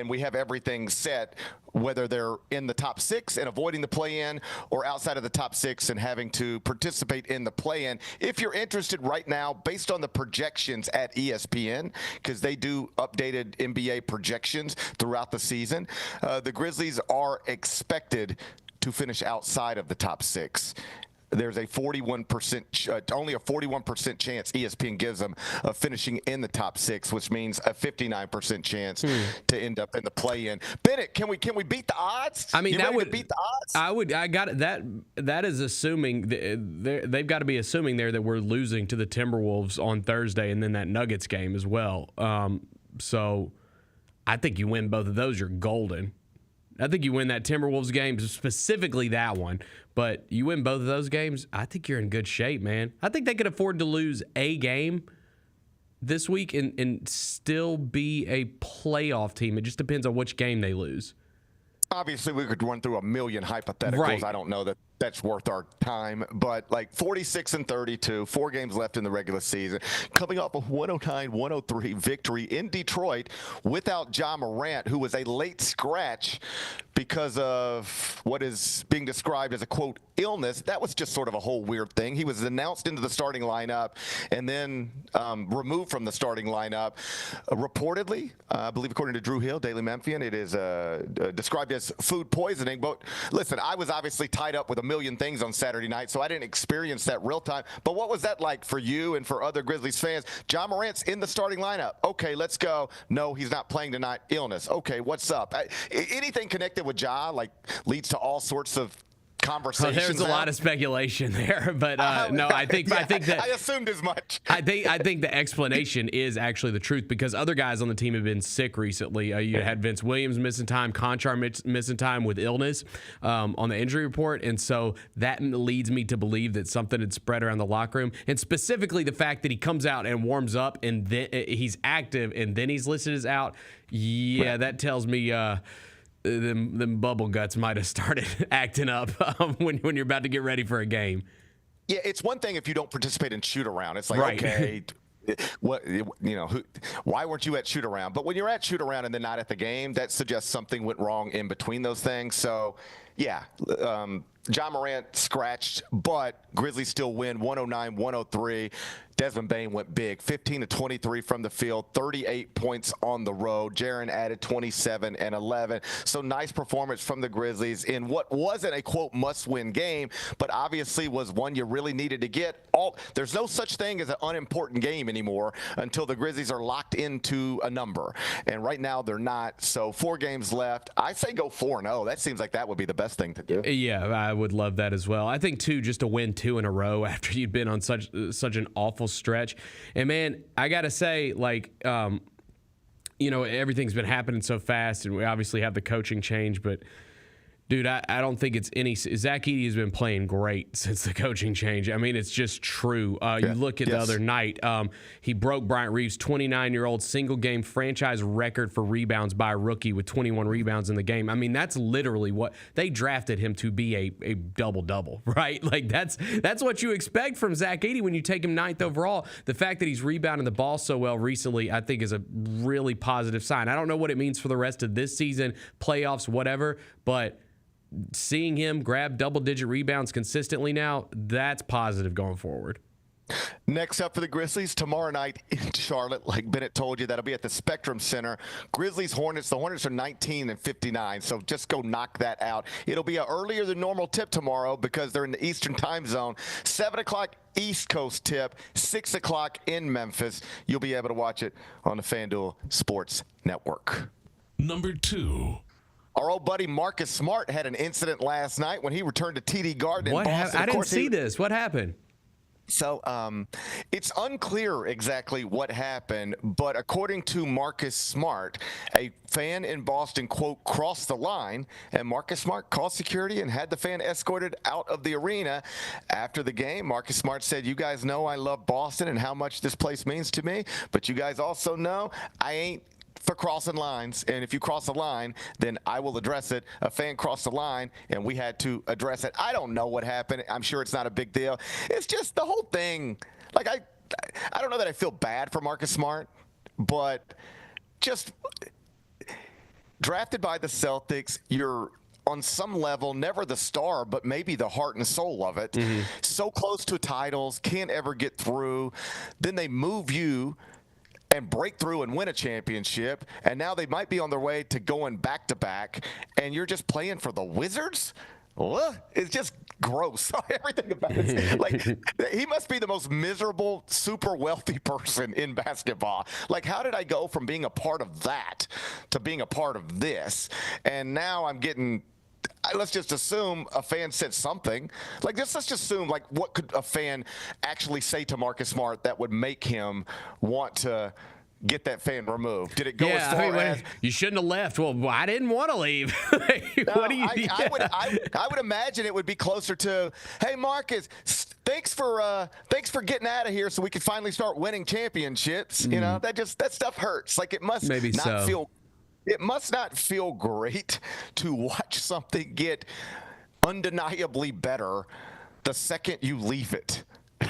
we have everything set, whether they're in the top 6 and avoiding the play-in or outside of the top 6 and having to participate in the play-in. If you're interested right now, based on the projections at ESPN, because they do updated NBA projections throughout the season, the Grizzlies are expected to finish outside of the top 6. There's a 41%, only a 41% chance ESPN gives them of finishing in the top 6, which means a 59% chance to end up in the play-in. Bennett, can we beat the odds? I mean, that would beat the odds. I got it. That is assuming they've got to be assuming there that we're losing to the Timberwolves on Thursday, and then that Nuggets game as well. So I think you win both of those, you're golden. I think you win that Timberwolves game, specifically that one. But you win both of those games, I think you're in good shape, man. I think they could afford to lose a game this week and still be a playoff team. It just depends on which game they lose. Obviously, we could run through a million hypotheticals. Right. I don't know that that's worth our time, but like 46-32, 4 games left in the regular season, coming off a 109-103 victory in Detroit without Ja Morant, who was a late scratch because of what is being described as a, quote, illness. That was just sort of a whole weird thing. He was announced into the starting lineup and then removed from the starting lineup. Reportedly, I believe according to Drew Hill, Daily Memphian, it is described as food poisoning. But listen, I was obviously tied up with a million things on Saturday night, so I didn't experience that real time. But what was that like for you and for other Grizzlies fans? Ja Morant's in the starting lineup. Okay, let's go. No, he's not playing tonight. Illness. Okay, what's up? Anything connected with Ja leads to all sorts of conversations. There's a lot of speculation there, but no, I think that I assumed as much. I think the explanation is actually the truth, because other guys on the team have been sick recently. You had Vince Williams missing time, Conchar missing time with illness on the injury report, and so that leads me to believe that something had spread around the locker room, and specifically the fact that he comes out and warms up and then he's active and then he's listed as out. Yeah, right. That tells me. Them bubble guts might have started acting up when you're about to get ready for a game. Yeah, it's one thing if you don't participate in shoot around. It's like, right. Okay, why weren't you at shoot around? But when you're at shoot around and then not at the game, that suggests something went wrong in between those things. So, yeah, Ja Morant scratched, but Grizzlies still win 109-103. Desmond Bane went big, 15-23 from the field, 38 points on the road. Jaren added 27 and 11. So nice performance from the Grizzlies in what wasn't a, quote, must-win game, but obviously was one you really needed to get. There's no such thing as an unimportant game anymore until the Grizzlies are locked into a number. And right now they're not. So 4 games left. I say go 4-0. That seems like that would be the best thing to do. Yeah, I would love that as well. I think, too, just to win 2 in a row after you'd been on such an awful stretch. And, man, I got to say, everything's been happening so fast, and we obviously have the coaching change, but dude, I don't think it's any – Zach Edey has been playing great since the coaching change. I mean, it's just true. You look at the other night, he broke Bryant Reeves' 29-year-old single-game franchise record for rebounds by a rookie with 21 rebounds in the game. I mean, that's literally what – they drafted him to be a double-double, right? Like, that's what you expect from Zach Edey when you take him 9th overall. The fact that he's rebounding the ball so well recently, I think, is a really positive sign. I don't know what it means for the rest of this season, playoffs, whatever, but – seeing him grab double-digit rebounds consistently now, that's positive going forward. Next up for the Grizzlies, tomorrow night in Charlotte, like Bennett told you, that'll be at the Spectrum Center. Grizzlies, Hornets. The Hornets are 19-59, so just go knock that out. It'll be an earlier than normal tip tomorrow because they're in the Eastern time zone. 7 o'clock East Coast tip, 6 o'clock in Memphis. You'll be able to watch it on the FanDuel Sports Network. Number 2. Our old buddy Marcus Smart had an incident last night when he returned to TD Garden in Boston. I didn't see this. What happened? So it's unclear exactly what happened, but according to Marcus Smart, a fan in Boston, quote, crossed the line, and Marcus Smart called security and had the fan escorted out of the arena. After the game, Marcus Smart said, "You guys know I love Boston and how much this place means to me, but you guys also know I ain't for crossing lines, and if you cross a line, then I will address it. A fan crossed the line, and we had to address it. I don't know what happened. I'm sure it's not a big deal. It's just the whole thing. Like, I don't know that I feel bad for Marcus Smart, but just drafted by the Celtics, you're on some level never the star, but maybe the heart and soul of it. So close to titles, can't ever get through. Then they move you and break through and win a championship, and now they might be on their way to going back-to-back, and you're just playing for the Wizards? Ugh, it's just gross. Everything about it. Like, he must be the most miserable, super wealthy person in basketball. Like, how did I go from being a part of that to being a part of this? And now I'm getting... Let's just assume a fan said something. Like, let's just assume, like, what could a fan actually say to Marcus Smart that would make him want to get that fan removed? Did it go as far as you shouldn't have left? Well, I didn't want to leave. What do you? I would imagine it would be closer to, hey, Marcus, thanks for getting out of here so we can finally start winning championships. You know, that stuff hurts. Like, it must not feel. It must not feel great to watch something get undeniably better the second you leave it,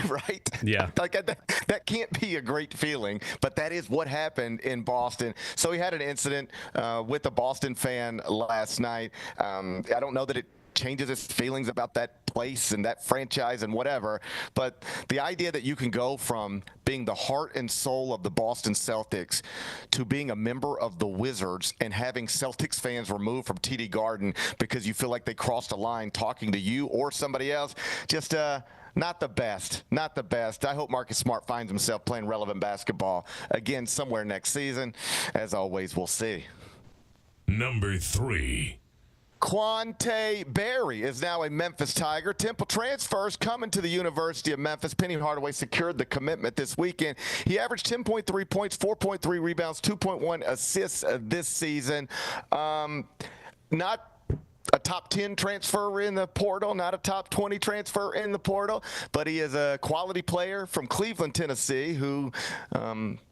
right? Yeah. Like, that can't be a great feeling, but that is what happened in Boston. So he had an incident with a Boston fan last night. I don't know that it changes his feelings about that place and that franchise and whatever, but the idea that you can go from being the heart and soul of the Boston Celtics to being a member of the Wizards and having Celtics fans removed from TD Garden because you feel like they crossed a line talking to you or somebody else, just not the best. Not the best. I hope Marcus Smart finds himself playing relevant basketball again somewhere next season. As always, we'll see. Number 3. Quante Berry is now a Memphis Tiger. Temple transfers coming to the University of Memphis. Penny Hardaway secured the commitment this weekend. He averaged 10.3 points, 4.3 rebounds, 2.1 assists this season. Not a top 10 transfer in the portal, not a top 20 transfer in the portal, but he is a quality player from Cleveland, Tennessee, who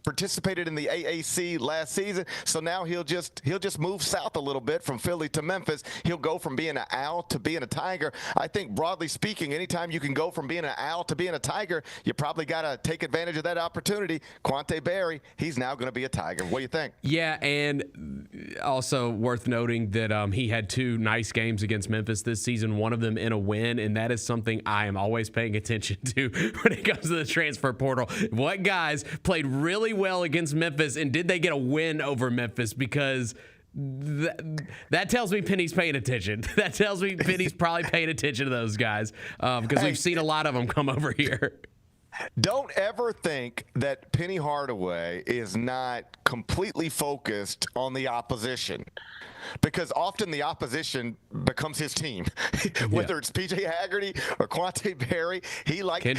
participated in the AAC last season. So now he'll just move south a little bit from Philly to Memphis. He'll go from being an Owl to being a Tiger. I think, broadly speaking, anytime you can go from being an Owl to being a Tiger, you probably got to take advantage of that opportunity. Quante Berry, he's now going to be a Tiger. What do you think? Yeah, and also worth noting that he had 2 nice games against Memphis this season, one of them in a win, and that is something I am always paying attention to when it comes to the transfer portal. What guys played really well against Memphis, and did they get a win over Memphis? Because that tells me Penny's paying attention. That tells me Penny's probably paying attention to those guys, because we've seen a lot of them come over here. Don't ever think that Penny Hardaway is not completely focused on the opposition, because often the opposition becomes his team. Whether it's PJ Haggerty or Quante Berry, he likes he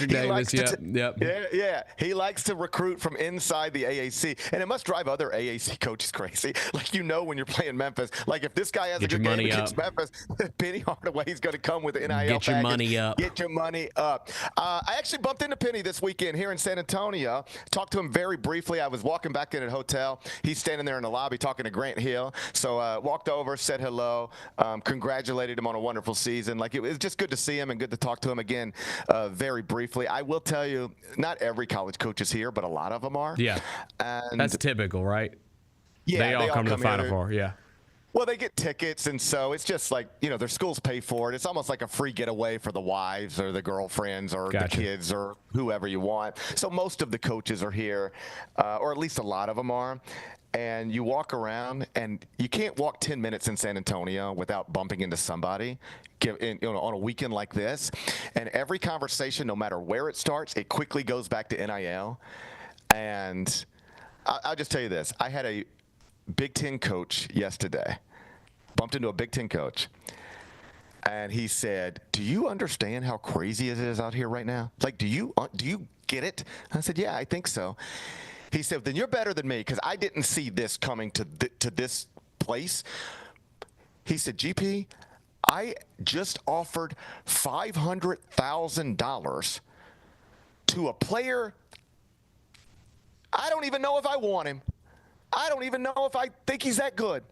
likes to recruit from inside the AAC, and it must drive other AAC coaches crazy. Like, when you're playing Memphis, like, if this guy has a good game against Memphis, Penny Hardaway is going to come with the NIL Get your money up. Get your money up. I actually bumped into Penny this weekend here in San Antonio. Talked to him very briefly. I was walking back in at a hotel. He's standing there in the lobby talking to Grant Hill. So walked over, said hello, congratulated him on a wonderful season. Like, it was just good to see him and good to talk to him again very briefly. I will tell you, not every college coach is here, but a lot of them are. Yeah, and that's typical, right? Yeah, they all come to the Final Four. Yeah. Well, they get tickets, and so it's just like, their schools pay for it. It's almost like a free getaway for the wives or the girlfriends or the kids or whoever you want. So most of the coaches are here, or at least a lot of them are. And you walk around, and you can't walk 10 minutes in San Antonio without bumping into somebody on a weekend like this. And every conversation, no matter where it starts, it quickly goes back to NIL. And I'll just tell you this. I had a Big Ten coach yesterday, bumped into a Big Ten coach, and he said, do you understand how crazy it is out here right now? Like, do you get it? I said, yeah, I think so. He said, then you're better than me, because I didn't see this coming to this place. He said, GP, I just offered $500,000 to a player. I don't even know if I want him. I don't even know if I think he's that good.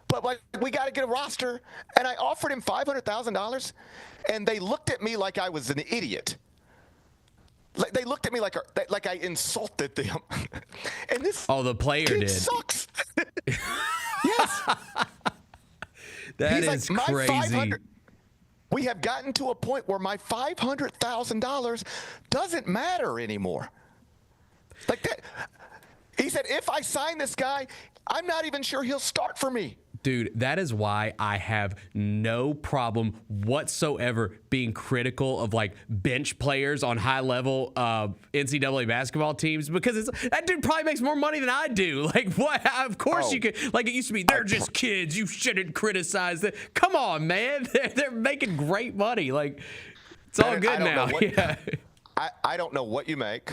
But like, we got to get a roster. And I offered him $500,000, and they looked at me like I was an idiot. Like, they looked at me like I insulted them. And this the player kid did. Sucks. Yes. That He's is like, crazy. We have gotten to a point where my $500,000 doesn't matter anymore. Like that. He said, if I sign this guy, I'm not even sure he'll start for me. Dude, that is why I have no problem whatsoever being critical of like bench players on high level NCAA basketball teams, because that dude probably makes more money than I do. Like, what? Of course you could. Like, it used to be, they're just kids. You shouldn't criticize them. Come on, man. They're making great money. Like, it's all good now. Yeah. I don't know what you make.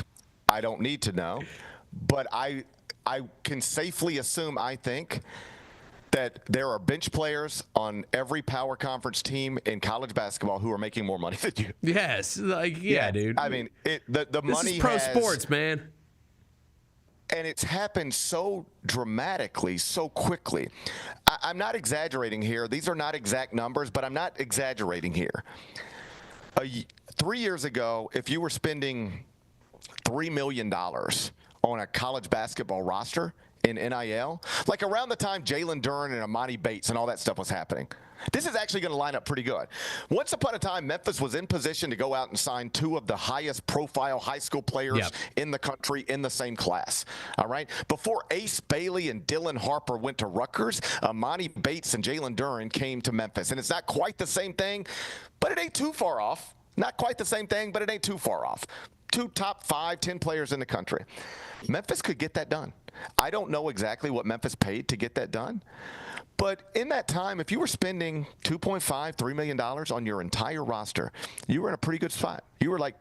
I don't need to know. But I can safely assume, I think, that there are bench players on every power conference team in college basketball who are making more money than you. Yes. Like, yeah, dude. I mean, the this money is pro sports, man. And it's happened so dramatically, so quickly. I'm not exaggerating here. These are not exact numbers, but I'm not exaggerating here. 3 years ago, if you were spending $3 million on a college basketball roster in NIL, like around the time Jalen Duren and Amani Bates and all that stuff was happening, this is actually going to line up pretty good. Once upon a time, Memphis was in position to go out and sign two of the highest profile high school players in the country in the same class. All right. Before Ace Bailey and Dylan Harper went to Rutgers, Amani Bates and Jalen Duren came to Memphis. And it's not quite the same thing, but it ain't too far off. Not quite the same thing, but it ain't too far off. Two top 5, 10 players in the country. Memphis could get that done. I don't know exactly what Memphis paid to get that done. But in that time, if you were spending $2.5, $3 million on your entire roster, you were in a pretty good spot. You were like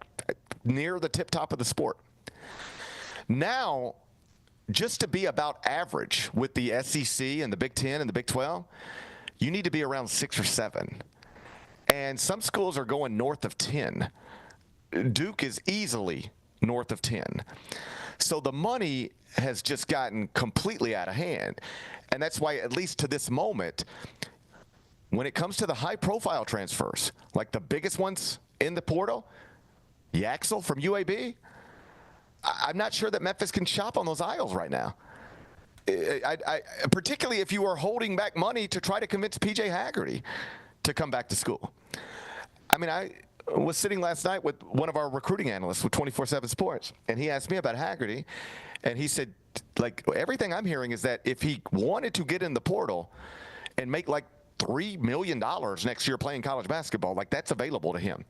near the tip top of the sport. Now, just to be about average with the SEC and the Big 10 and the Big 12, you need to be around 6 or 7. And some schools are going north of 10. Duke is easily north of 10. So the money has just gotten completely out of hand. And that's why, at least to this moment, when it comes to the high-profile transfers, like the biggest ones in the portal, Yaxel from UAB, I'm not sure that Memphis can shop on those aisles right now. I particularly if you are holding back money to try to convince P.J. Haggerty to come back to school. I mean, I was sitting last night with one of our recruiting analysts with 24/7 Sports, and he asked me about Haggerty, and he said, like, everything I'm hearing is that if he wanted to get in the portal and make like $3 million next year playing college basketball, like that's available to him.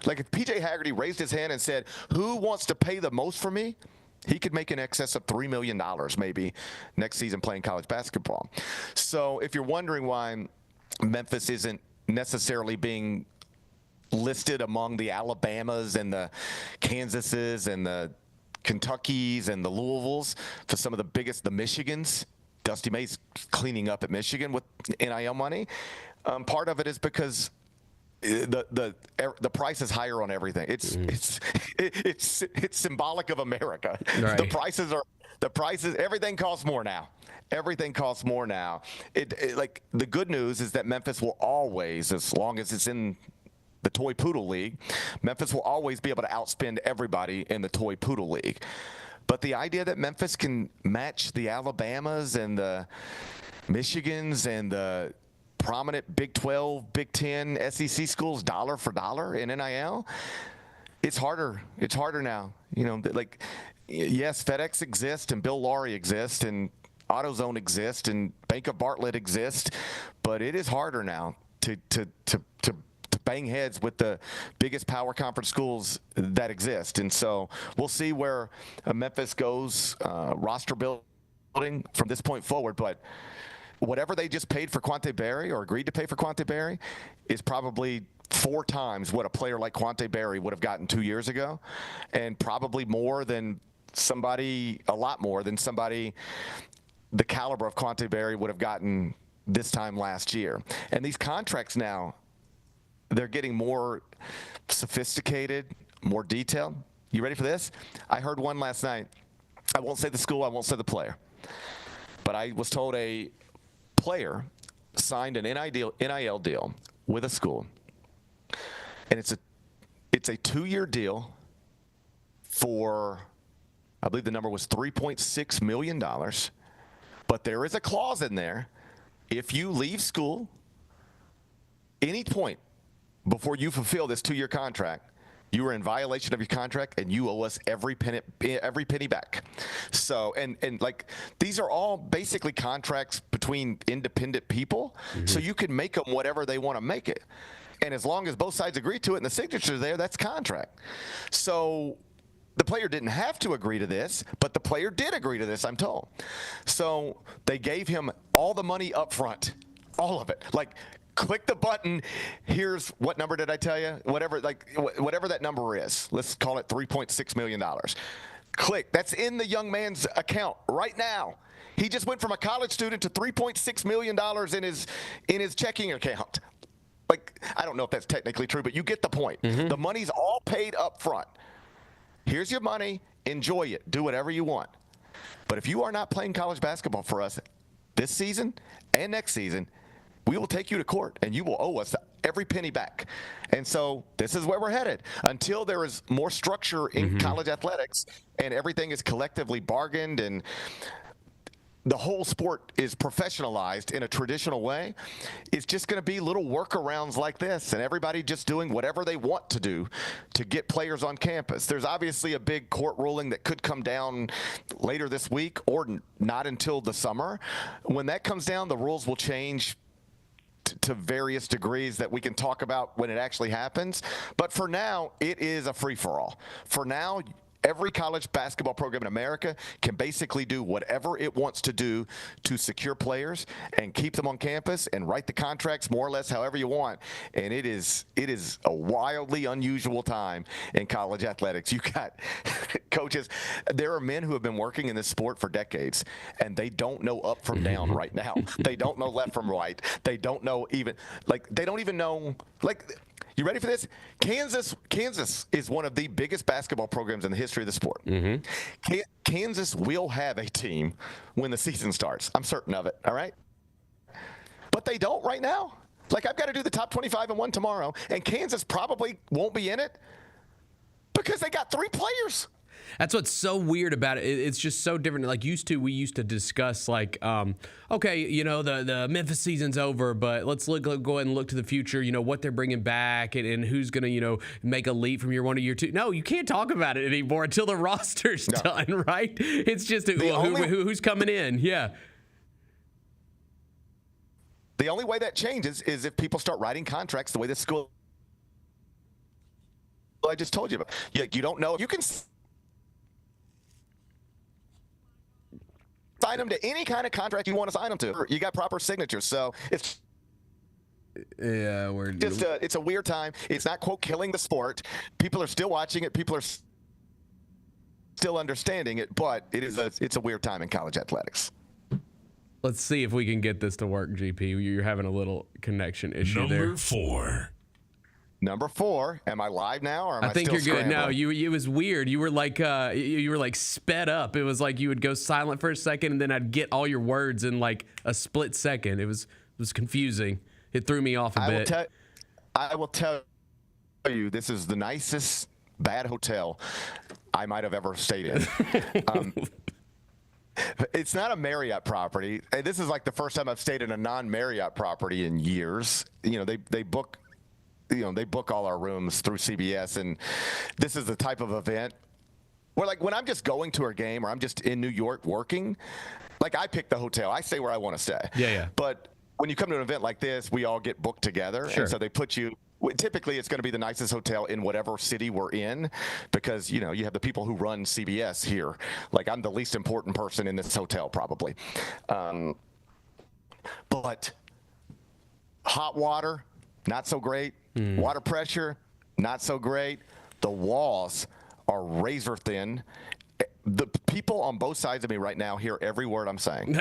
Like if P.J. Haggerty raised his hand and said, who wants to pay the most for me? He could make in excess of $3 million maybe next season playing college basketball. So if you're wondering why Memphis isn't necessarily being listed among the Alabamas and the Kansases and the Kentuckys and the Louisvilles for some of the biggest, the Michigans. Dusty May's cleaning up at Michigan with NIL money. Part of it is because the price is higher on everything. It's symbolic of America. Right. The prices. Everything costs more now. Everything costs more now. Like the good news is that Memphis will always, as long as it's in the Toy Poodle League, Memphis will always be able to outspend everybody in the Toy Poodle League. But the idea that Memphis can match the Alabamas and the Michigans and the prominent Big 12, Big 10, SEC schools dollar for dollar in NIL, it's harder. It's harder now. You know, like, yes, FedEx exists and Bill Laurie exists and AutoZone exists and Bank of Bartlett exists, but it is harder now to bang heads with the biggest power conference schools that exist. And so we'll see where Memphis goes roster building from this point forward. But whatever they just paid for Quante Berry or agreed to pay for Quante Berry is probably 4 times what a player like Quante Berry would have gotten 2 years ago, and probably more than a lot more than somebody the caliber of Quante Berry would have gotten this time last year. And these contracts now, they're getting more sophisticated, more detailed. You ready for this? I heard one last night. I won't say the school, I won't say the player. but I was told a player signed an NIL deal with a school, and it's a 2-year deal for, I believe the number was $3.6 million. But there is a clause in there. If you leave school any point before you fulfill this 2-year contract, you are in violation of your contract and you owe us every penny back. So, and like, these are all basically contracts between independent people. So you can make them whatever they want to make it. And as long as both sides agree to it and the signature's there, that's contract. So the player didn't have to agree to this, but the player did agree to this, I'm told. So they gave him all the money up front, all of it. Like, click the button. Here's, what number did I tell you? Whatever that number is. Let's call it $3.6 million. Click. That's in the young man's account right now. He just went from a college student to $3.6 million in his checking account. Like, I don't know if that's technically true, but you get the point. The money's all paid up front. Here's your money. Enjoy it. Do whatever you want. But if you are not playing college basketball for us this season and next season, we will take you to court and you will owe us every penny back. And so this is where we're headed. Until there is more structure in college athletics and everything is collectively bargained and the whole sport is professionalized in a traditional way, it's just going to be little workarounds like this and everybody just doing whatever they want to do to get players on campus. There's obviously a big court ruling that could come down later this week or not until the summer. When that comes down, the rules will change to various degrees that we can talk about when it actually happens. But for now, it is a free-for-all. For now, every college basketball program in America can basically do whatever it wants to do to secure players and keep them on campus and write the contracts more or less however you want. And it is a wildly unusual time in college athletics. You got coaches. There are men who have been working in this sport for decades, and they don't know up from down right now. They don't know left from right. They don't know even, like, they don't even know, like, you ready for this? Kansas is one of the biggest basketball programs in the history of the sport. Kansas will have a team when the season starts. I'm certain of it, all right? But they don't right now. Like, I've got to do the top 25 and 1 tomorrow, and Kansas probably won't be in it because they got 3 players. That's what's so weird about it. It's just so different. Like, we used to discuss, like, okay, you know, the Memphis season's over, but let's go ahead and look to the future, you know, what they're bringing back and who's going to, you know, make a leap from year 1 to year 2. No, you can't talk about it anymore until the roster's done, right? It's just who's coming in. Yeah. The only way that changes is if people start writing contracts the way this school I just told you about. You don't know. You can sign them to any kind of contract you want to sign them to. You got proper signatures, so it's it's a weird time. It's not, quote, killing the sport. People are still watching it. People are still understanding it, but it's a weird time in college athletics. Let's see if we can get this to work, GP. You're having a little connection issue there. Number 4. Am I live now, or am I think still you're good. No, scrambling? it was weird. You were like sped up. It was like you would go silent for a second, and then I'd get all your words in like a split second. It was confusing. It threw me off a bit. I will tell you, this is the nicest bad hotel I might have ever stayed in. It's not a Marriott property. This is like the first time I've stayed in a non-Marriott property in years. You know, they book all our rooms through CBS, and this is the type of event where, like, when I'm just going to a game or I'm just in New York working, like, I pick the hotel. I stay where I want to stay. Yeah. But when you come to an event like this, we all get booked together. Sure. And so they put you, typically it's going to be the nicest hotel in whatever city we're in because, you know, you have the people who run CBS here. Like, I'm the least important person in this hotel probably. But hot water, not so great. Water pressure, not so great. The walls are razor thin. The people on both sides of me right now hear every word I'm saying.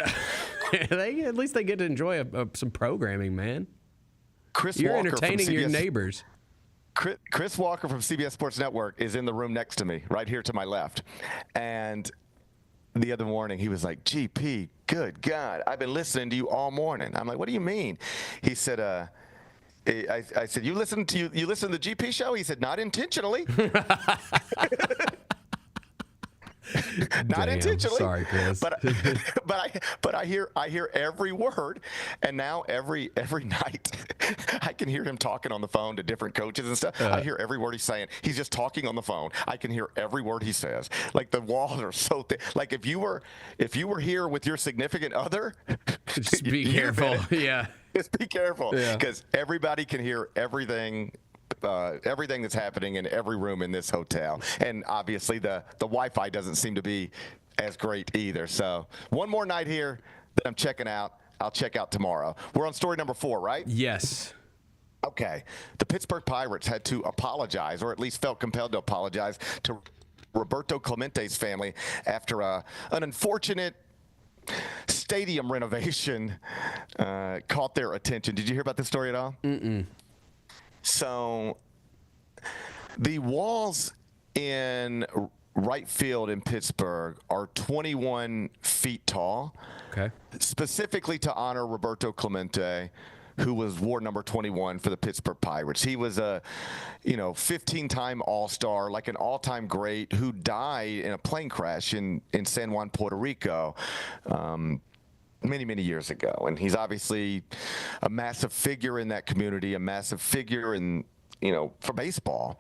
At least they get to enjoy some programming, man. You're entertaining your neighbors. Chris Walker from CBS Sports Network is in the room next to me, right here to my left. And the other morning, he was like, GP, good God, I've been listening to you all morning. I'm like, what do you mean? He said, I said, you listen to the GP show? He said, not intentionally. Not intentionally. Sorry, Chris. But I hear every word, and now every night I can hear him talking on the phone to different coaches and stuff. I hear every word he's saying. He's just talking on the phone. I can hear every word he says. Like, the walls are so thick. Like, if you were here with your significant other, just be careful. Yeah. Just be careful, because everybody can hear everything that's happening in every room in this hotel. And obviously the Wi-Fi doesn't seem to be as great either. So one more night here that I'm checking out. I'll check out tomorrow. We're on story number 4, right? Yes. Okay. The Pittsburgh Pirates had to apologize, or at least felt compelled to apologize, to Roberto Clemente's family after an unfortunate stadium renovation caught their attention. Did you hear about this story at all? Mm-mm. So the walls in right field in Pittsburgh are 21 feet tall. Okay. Specifically to honor Roberto Clemente, who was ward number 21 for the Pittsburgh Pirates. He was a, 15-time All-Star, like an all-time great, who died in a plane crash in San Juan, Puerto Rico. Many, many years ago. And he's obviously a massive figure in that community, a massive figure in, for baseball.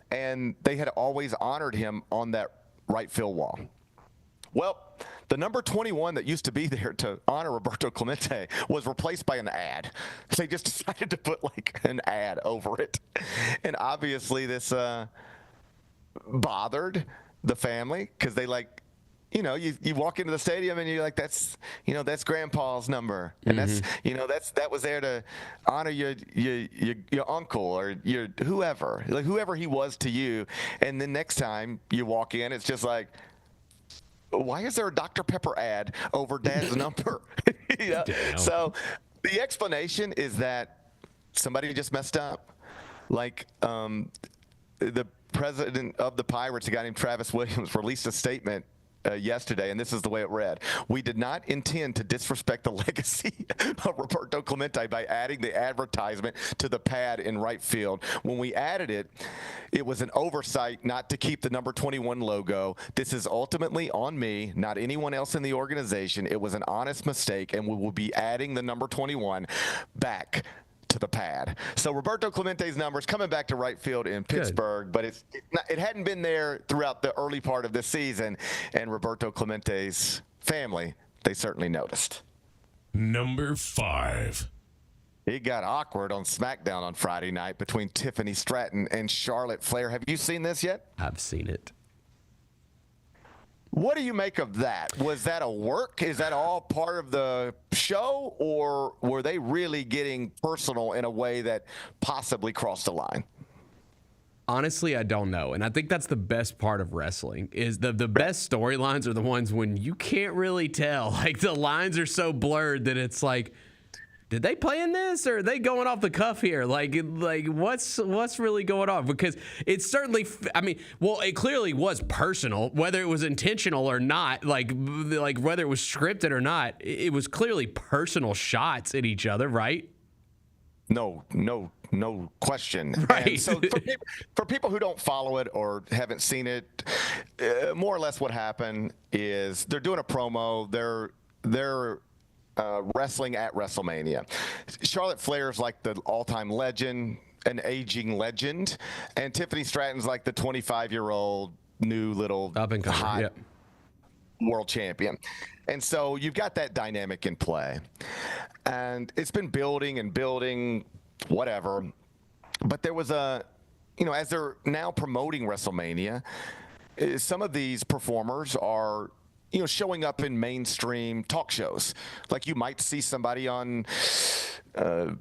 And they had always honored him on that right field wall. Well, the number 21 that used to be there to honor Roberto Clemente was replaced by an ad. So they just decided to put like an ad over it. And obviously this bothered the family, because they you walk into the stadium and you're like, that's Grandpa's number, and that was there to honor your uncle or your whoever he was to you. And then next time you walk in, it's just like, why is there a Dr. Pepper ad over Dad's number? So the explanation is that somebody just messed up. Like, the president of the Pirates, a guy named Travis Williams, released a statement yesterday, and this is the way it read. We did not intend to disrespect the legacy of Roberto Clemente by adding the advertisement to the pad in right field. When we added it, it was an oversight not to keep the number 21 logo. This is ultimately on me, not anyone else in the organization. It was an honest mistake, and we will be adding the number 21 back to the pad. So Roberto Clemente's numbers coming back to right field in Pittsburgh, but it hadn't been there throughout the early part of this season, and Roberto Clemente's family, they certainly noticed. Number 5. It got awkward on SmackDown on Friday night between Tiffany Stratton and Charlotte Flair. Have you seen this yet? I've seen it. What do you make of that? Was that a work? Is that all part of the show, or were they really getting personal in a way that possibly crossed the line? Honestly, I don't know. And I think that's the best part of wrestling, is the best storylines are the ones when you can't really tell. Like, the lines are so blurred that it's like, did they play in this, or are they going off the cuff here? Like what's really going on? Because it's certainly, it clearly was personal, whether it was intentional or not, like whether it was scripted or not, it was clearly personal shots at each other, right? No question. Right. And so for people who don't follow it or haven't seen it, more or less what happened is they're doing a promo. They're wrestling at WrestleMania. Charlotte Flair's like the all-time legend, an aging legend, and Tiffany Stratton's like the 25-year-old new little hot world champion. And so you've got that dynamic in play. And it's been building and building, whatever. But there was as they're now promoting WrestleMania, some of these performers are showing up in mainstream talk shows. Like, you might see somebody on, The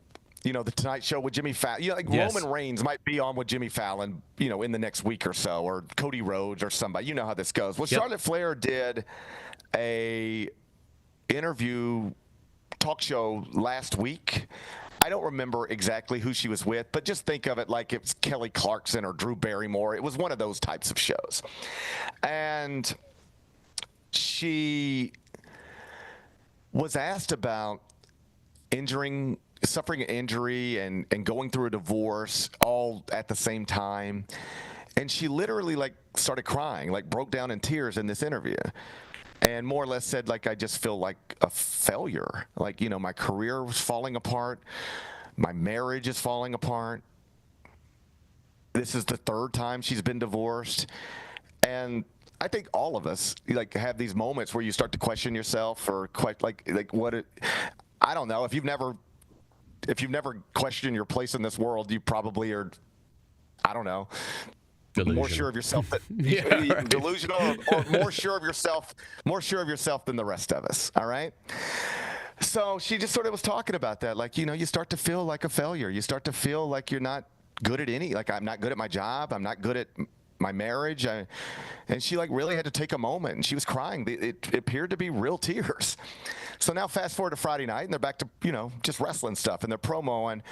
Tonight Show with Jimmy Fallon. Roman Reigns might be on with Jimmy Fallon, in the next week or so, or Cody Rhodes or somebody. You know how this goes. Well, Charlotte Flair did a interview talk show last week. I don't remember exactly who she was with, but just think of it like it's Kelly Clarkson or Drew Barrymore. It was one of those types of shows. And she was asked about suffering an injury and going through a divorce all at the same time. And she literally started crying, broke down in tears in this interview. And more or less said, I just feel like a failure. My career was falling apart. My marriage is falling apart. This is the third time she's been divorced. And I think all of us have these moments where you start to question yourself or I don't know. If you've never questioned your place in this world, you probably are, I don't know, more sure of yourself that delusional or more sure of yourself than the rest of us. All right. So she just sort of was talking about that. You start to feel like a failure. You start to feel like you're not good at I'm not good at my job. I'm not good at my marriage. And she really had to take a moment, and she was crying. It appeared to be real tears. So now fast forward to Friday night, and they're back to, just wrestling stuff, and they're promoing.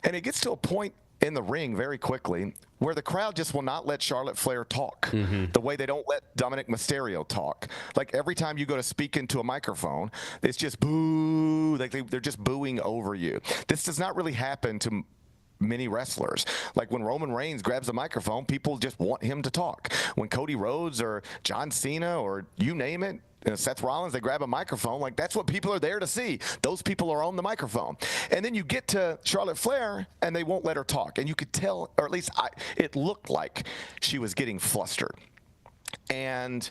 And it gets to a point in the ring very quickly where the crowd just will not let Charlotte Flair talk the way they don't let Dominic Mysterio talk. Every time you go to speak into a microphone, it's just boo. They're just booing over you. This does not really happen to many wrestlers. When Roman Reigns grabs a microphone, people just want him to talk. When Cody Rhodes or John Cena or you name it, Seth Rollins, they grab a microphone. That's what people are there to see. Those people are on the microphone. And then you get to Charlotte Flair, and they won't let her talk. And you could tell, or at least it looked like she was getting flustered. And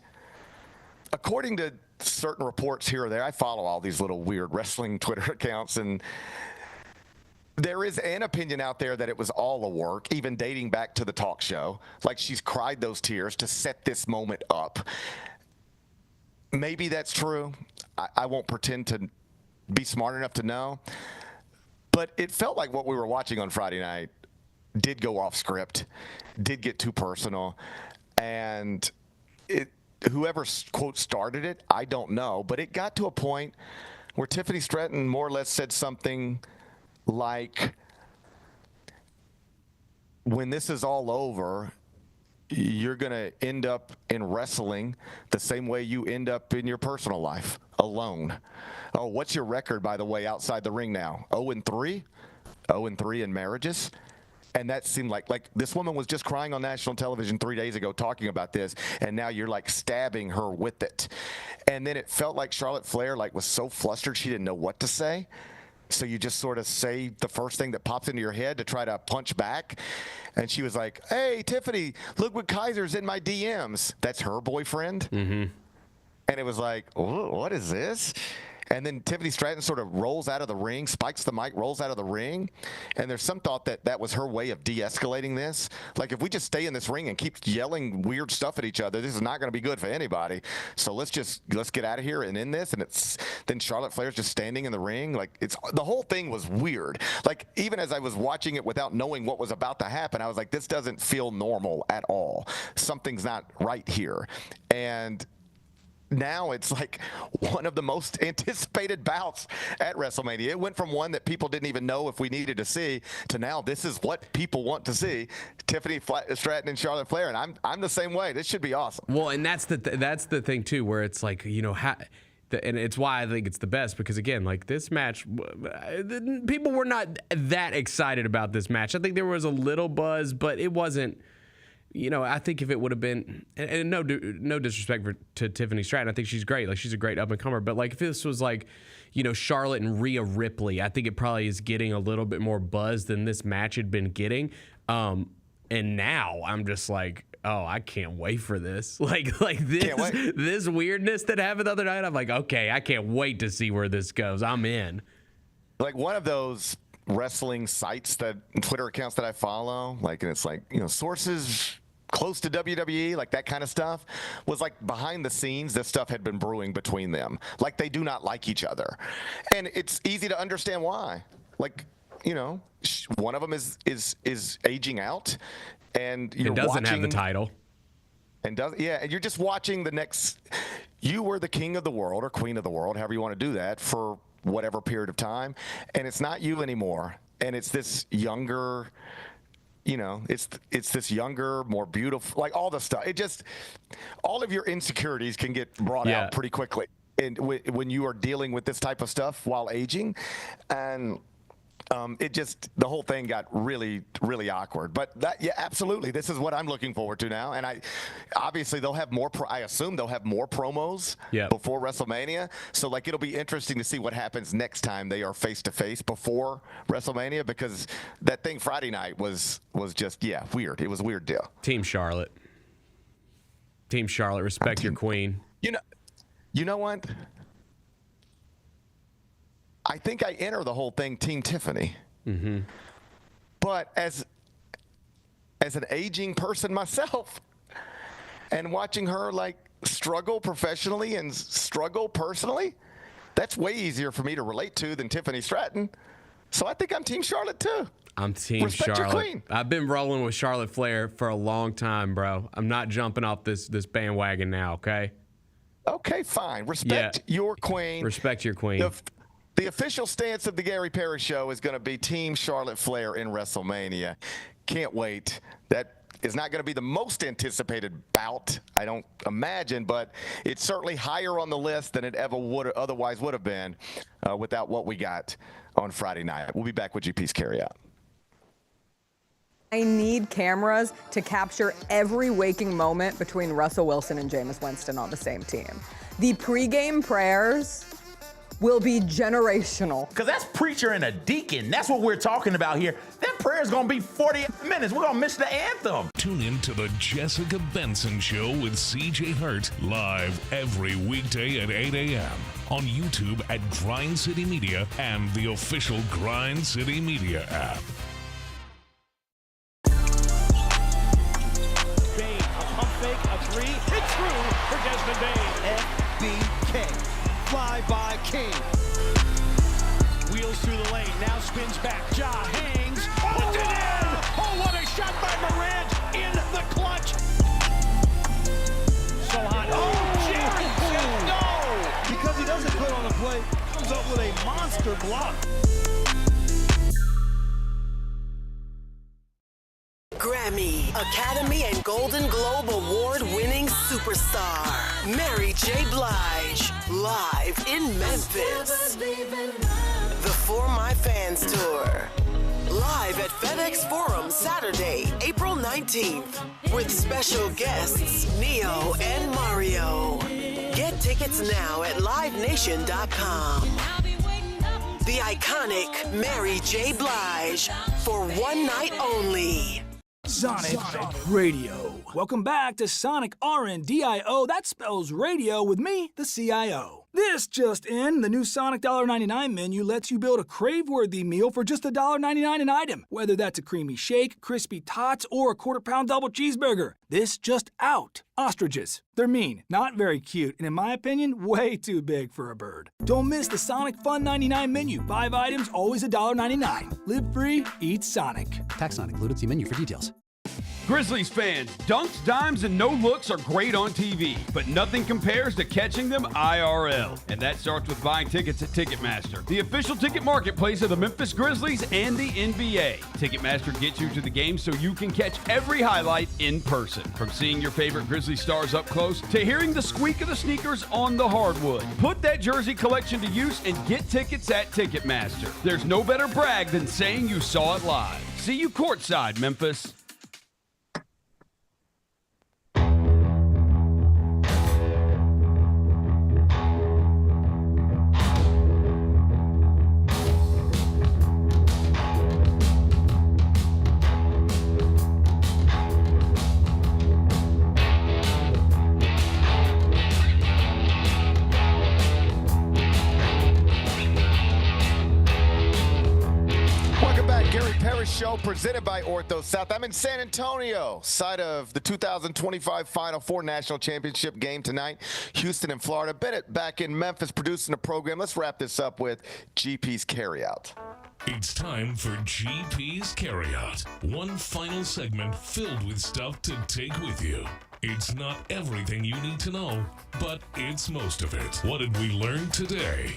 according to certain reports here or there, I follow all these little weird wrestling Twitter accounts, and there is an opinion out there that it was all a work, even dating back to the talk show. She's cried those tears to set this moment up. Maybe that's true. I won't pretend to be smart enough to know. But it felt like what we were watching on Friday night did go off script, did get too personal. And whoever, quote, started it, I don't know. But it got to a point where Tiffany Stratton more or less said something like, when this is all over, you're going to end up in wrestling the same way you end up in your personal life, alone. Oh, what's your record, by the way, outside the ring now? 0-3? 0-3 in marriages? And that seemed like this woman was just crying on national television 3 days ago talking about this, and now you're stabbing her with it. And then it felt like Charlotte Flair was so flustered she didn't know what to say. So you just sort of say the first thing that pops into your head to try to punch back. And she was like, hey, Tiffany, look what Kaiser's in my DMs. That's her boyfriend. Mm-hmm. And it was like, oh, what is this? And then Tiffany Stratton sort of rolls out of the ring, spikes the mic, rolls out of the ring. And there's some thought that that was her way of de-escalating this. If we just stay in this ring and keep yelling weird stuff at each other, this is not going to be good for anybody. So let's get out of here and end this. And then Charlotte Flair's just standing in the ring. The whole thing was weird. Even as I was watching it without knowing what was about to happen, I was like, this doesn't feel normal at all. Something's not right here. And now it's one of the most anticipated bouts at WrestleMania. It went from one that people didn't even know if we needed to see to now this is what people want to see. Tiffany Stratton and Charlotte Flair, and I'm the same way. This should be awesome. Well, and that's the thing too, where it's and it's why I think it's the best, because again, this match, people were not that excited about this match. I think there was a little buzz, but it wasn't. I think if it would have been, and no disrespect to Tiffany Stratton, I think she's great. She's a great up-and-comer. But, if this was, Charlotte and Rhea Ripley, I think it probably is getting a little bit more buzz than this match had been getting. And now I'm just oh, I can't wait for this. This weirdness that happened the other night, I'm okay, I can't wait to see where this goes. I'm in. One of those wrestling sites Twitter accounts that I follow, and it's sources close to WWE, that kind of stuff, was behind the scenes, this stuff had been brewing between them. They do not like each other. And it's easy to understand why. One of them is aging out, and you're doesn't have the title. And you're just watching the next. You were the king of the world or queen of the world, however you want to do that, for whatever period of time, and it's not you anymore. And it's this younger you know, it's this younger, more beautiful, like all the stuff. It just, all of your insecurities can get brought out pretty quickly. And when you are dealing with this type of stuff while aging, and the whole thing got really, really awkward. But absolutely, this is what I'm looking forward to now. And obviously they'll have more. I assume they'll have more promos before WrestleMania. So like it'll be interesting to see what happens next time they are face to face before WrestleMania, because that thing Friday night was just weird. It was a weird deal. Team Charlotte, respect your queen. You know what? I think I enter the whole thing Team Tiffany. Mm-hmm. But as an aging person myself, and watching her like struggle professionally and struggle personally, that's way easier for me to relate to than Tiffany Stratton. So I think I'm Team Charlotte too. I'm Team Respect Charlotte. Your queen. I've been rolling with Charlotte Flair for a long time, bro. I'm not jumping off this bandwagon now, okay? Okay, fine. Respect your queen. Respect your queen. The official stance of the Gary Parrish Show is going to be Team Charlotte Flair in WrestleMania. Can't wait. That is not going to be the most anticipated bout, I don't imagine, but it's certainly higher on the list than it ever otherwise would have been without what we got on Friday night. We'll be back with GP's Carryout. I need cameras to capture every waking moment between Russell Wilson and Jameis Winston on the same team. The pregame prayers will be generational. Because that's preacher and a deacon. That's what we're talking about here. That prayer's going to be 40 minutes. We're going to miss the anthem. Tune in to the Jessica Benson Show with CJ Hurt live every weekday at 8 a.m. on YouTube at Grind City Media and the official Grind City Media app. Bain, a pump fake, a three. It's true for Desmond Bain. FBK. Fly by King. Wheels through the lane, now spins back. Ja hangs, puts it in! Oh, what a shot by Morant in the clutch! So hot. Oh, Jerry said no! Because he doesn't put on a play, comes up with a monster block. Grammy, Academy, and Golden Globe Award-winning superstar, Mary J. Blige, live in Memphis. The For My Fans Tour, live at FedEx Forum Saturday, April 19th, with special guests Neo and Mario. Get tickets now at livenation.com. The iconic Mary J. Blige, for one night only. Sonic Radio. Welcome back to Sonic RNDIO. That spells radio with me, the CIO. This just in, the new Sonic $1.99 menu lets you build a crave-worthy meal for just $1.99 an item, whether that's a creamy shake, crispy tots, or a quarter-pound double cheeseburger. This just out. Ostriches. They're mean, not very cute, and in my opinion, way too big for a bird. Don't miss the Sonic Fun 99 menu. 5 items, always $1.99. Live free, eat Sonic. Tax not included. See menu for details. Grizzlies fans, dunks, dimes, and no-looks are great on TV, but nothing compares to catching them IRL. And that starts with buying tickets at Ticketmaster, the official ticket marketplace of the Memphis Grizzlies and the NBA. Ticketmaster gets you to the game so you can catch every highlight in person. From seeing your favorite Grizzly stars up close to hearing the squeak of the sneakers on the hardwood. Put that jersey collection to use and get tickets at Ticketmaster. There's no better brag than saying you saw it live. See you courtside, Memphis. Show presented by Ortho South. I'm in San Antonio, site of the 2025 Final Four National Championship game tonight. Houston and Florida. Bennett back in Memphis producing the program. Let's wrap this up with GP's Carryout. It's time for GP's Carryout. One final segment filled with stuff to take with you. It's not everything you need to know, but it's most of it. What did we learn today?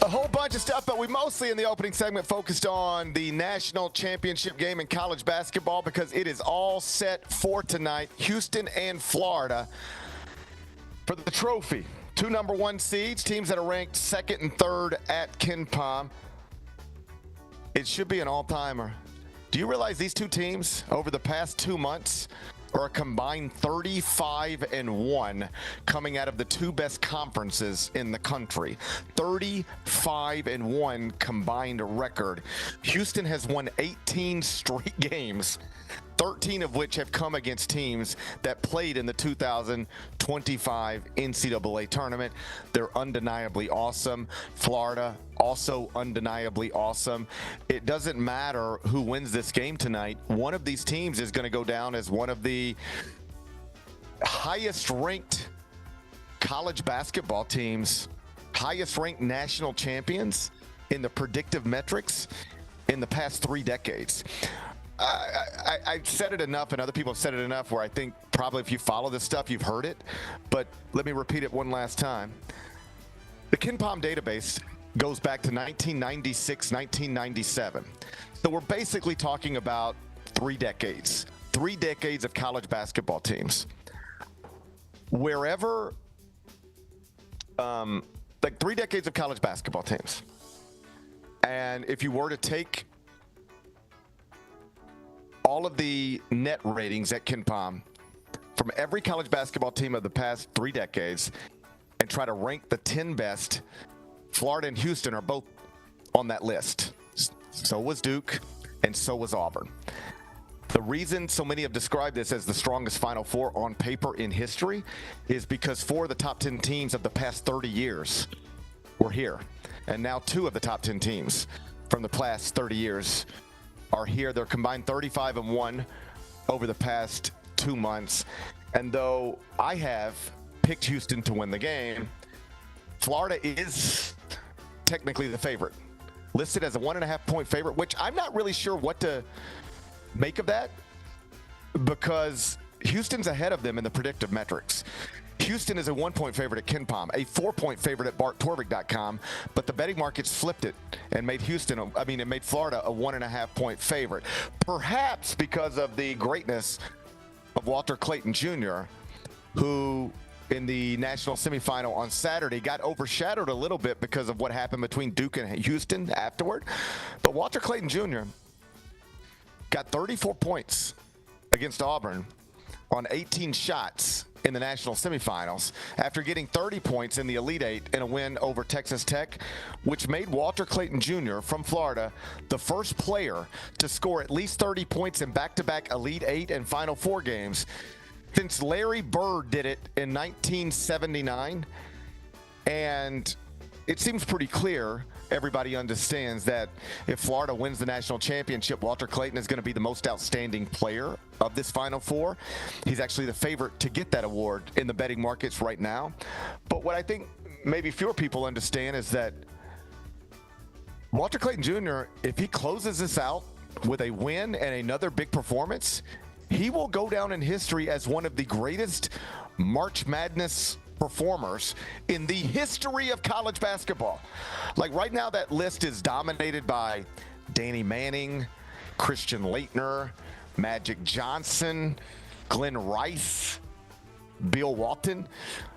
A whole bunch of stuff, but we mostly in the opening segment focused on the national championship game in college basketball because it is all set for tonight. Houston and Florida for the trophy. 2 number 1 seeds, teams that are ranked 2nd and 3rd at KenPom. It should be an all-timer. Do you realize these two teams over the past 2 months are a combined 35-1 coming out of the 2 best conferences in the country? 35-1 combined record. Houston has won 18 straight games, 13 of which have come against teams that played in the 2025 NCAA tournament. They're undeniably awesome. Florida, also undeniably awesome. It doesn't matter who wins this game tonight. One of these teams is going to go down as one of the highest ranked college basketball teams, highest ranked national champions in the predictive metrics in the past 3 decades. I've said it enough, and other people have said it enough, where I think probably if you follow this stuff, you've heard it. But let me repeat it one last time. The KenPom database goes back to 1996, 1997. So we're basically talking about 3 decades. 3 decades of college basketball teams. Wherever, 3 decades of college basketball teams. And if you were to take all of the net ratings at KenPom from every college basketball team of the past 3 decades and try to rank the 10 best, Florida and Houston are both on that list. So was Duke, and so was Auburn. The reason so many have described this as the strongest Final Four on paper in history is because 4 of the top 10 teams of the past 30 years were here. And now 2 of the top 10 teams from the past 30 years are here. They're combined 35-1 over the past 2 months. And though I have picked Houston to win the game, Florida is technically the favorite, listed as a 1.5-point favorite, which I'm not really sure what to make of that because Houston's ahead of them in the predictive metrics. Houston is a 1-point favorite at KenPom, a 4-point favorite at BartTorvik.com, but the betting markets flipped it and made Florida a 1.5-point favorite. Perhaps because of the greatness of Walter Clayton Jr., who in the national semifinal on Saturday got overshadowed a little bit because of what happened between Duke and Houston afterward. But Walter Clayton Jr. got 34 points against Auburn on 18 shots in the national semifinals after getting 30 points in the Elite Eight in a win over Texas Tech, which made Walter Clayton Jr. from Florida the first player to score at least 30 points in back-to-back Elite Eight and Final Four games since Larry Bird did it in 1979. And it seems pretty clear, everybody understands that if Florida wins the national championship, Walter Clayton is going to be the most outstanding player of this Final Four. He's actually the favorite to get that award in the betting markets right now. But what I think maybe fewer people understand is that Walter Clayton Jr., if he closes this out with a win and another big performance, he will go down in history as one of the greatest March Madness performers in the history of college basketball. Like right now, that list is dominated by Danny Manning, Christian Laettner, Magic Johnson, Glenn Rice, Bill Walton,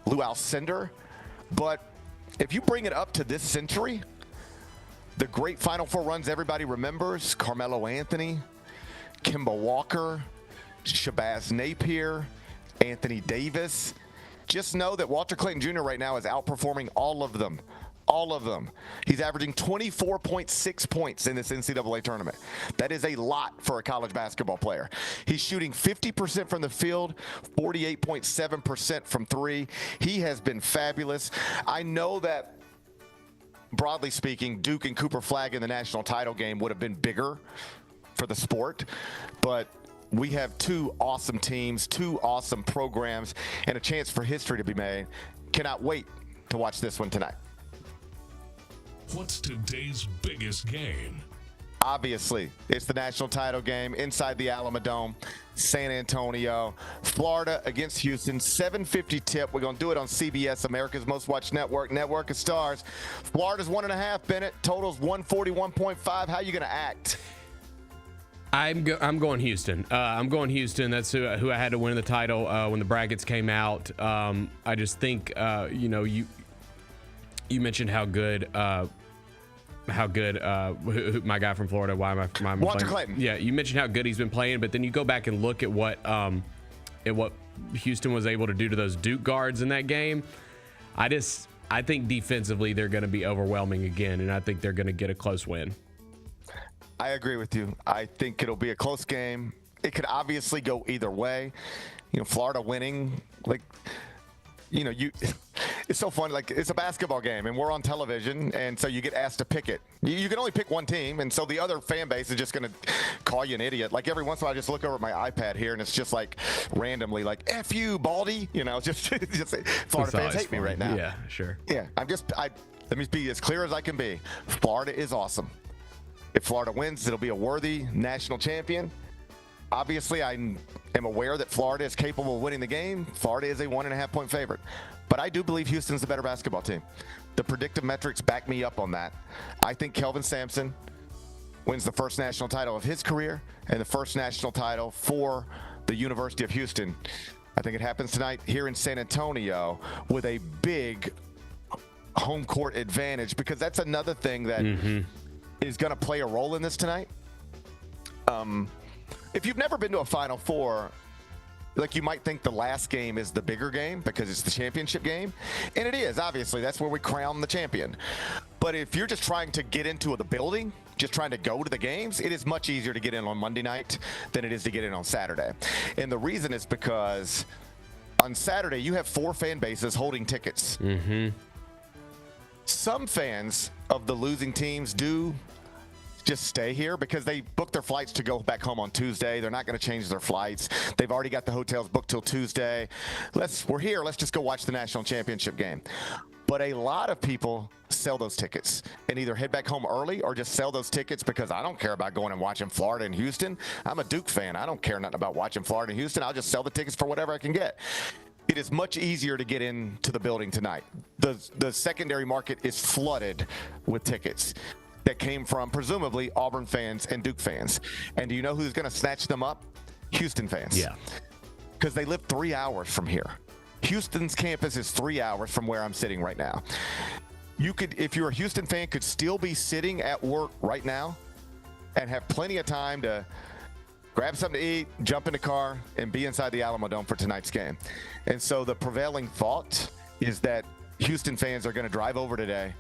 Lou Alcindor. But if you bring it up to this century, the great Final Four runs everybody remembers, Carmelo Anthony, Kemba Walker, Shabazz Napier, Anthony Davis. Just know that Walter Clayton Jr. right now is outperforming all of them. All of them. He's averaging 24.6 points in this NCAA tournament. That is a lot for a college basketball player. He's shooting 50% from the field, 48.7% from 3. He has been fabulous. I know that, broadly speaking, Duke and Cooper Flagg in the national title game would have been bigger for the sport, but we have 2 awesome teams, 2 awesome programs, and a chance for history to be made. Cannot wait to watch this one tonight. What's today's biggest game? Obviously, it's the national title game inside the Alamodome, San Antonio, Florida against Houston, 7:50 tip. We're going to do it on CBS, America's Most Watched Network, Network of Stars. Florida's 1.5, Bennett. Total's 141.5. How are you going to act? I'm going Houston. I'm going Houston. That's who I had to win the title when the brackets came out. I just think, you mentioned how good my guy from Florida. Why am I Walter Clayton. Yeah, you mentioned how good he's been playing, but then you go back and look at what Houston was able to do to those Duke guards in that game. I think defensively they're going to be overwhelming again, and I think they're going to get a close win. I agree with you. I think it'll be a close game. It could obviously go either way. Florida winning, it's so funny. It's a basketball game, and we're on television, and so you get asked to pick it. You can only pick one team, and so the other fan base is just going to call you an idiot. Every once in a while, I just look over at my iPad here, and it's just randomly F you, Baldy. Just Florida fans hate me right now. Yeah, sure. Yeah, let me be as clear as I can be. Florida is awesome. If Florida wins, it'll be a worthy national champion. Obviously, I am aware that Florida is capable of winning the game. Florida is a 1.5-point favorite. But I do believe Houston's the better basketball team. The predictive metrics back me up on that. I think Kelvin Sampson wins the first national title of his career and the first national title for the University of Houston. I think it happens tonight here in San Antonio with a big home court advantage, because that's another thing that is going to play a role in this tonight. If you've never been to a Final Four, you might think the last game is the bigger game because it's the championship game. And it is, obviously. That's where we crown the champion. But if you're just trying to get into the building, just trying to go to the games, it is much easier to get in on Monday night than it is to get in on Saturday. And the reason is because on Saturday, you have 4 fan bases holding tickets. Some fans of the losing teams do just stay here because they book their flights to go back home on Tuesday. They're not going to change their flights. They've already got the hotels booked till Tuesday. We're here. Let's just go watch the national championship game. But a lot of people sell those tickets and either head back home early or just sell those tickets because I don't care about going and watching Florida and Houston. I'm a Duke fan. I don't care nothing about watching Florida and Houston. I'll just sell the tickets for whatever I can get. It is much easier to get into the building tonight. The secondary market is flooded with tickets that came from presumably Auburn fans and Duke fans. And do you know who's going to snatch them up? Houston fans. Yeah. Because they live 3 hours from here. Houston's campus is 3 hours from where I'm sitting right now. You could, if you're a Houston fan, could still be sitting at work right now and have plenty of time to grab something to eat, jump in the car, and be inside the Alamodome for tonight's game. And so the prevailing thought is that Houston fans are going to drive over today.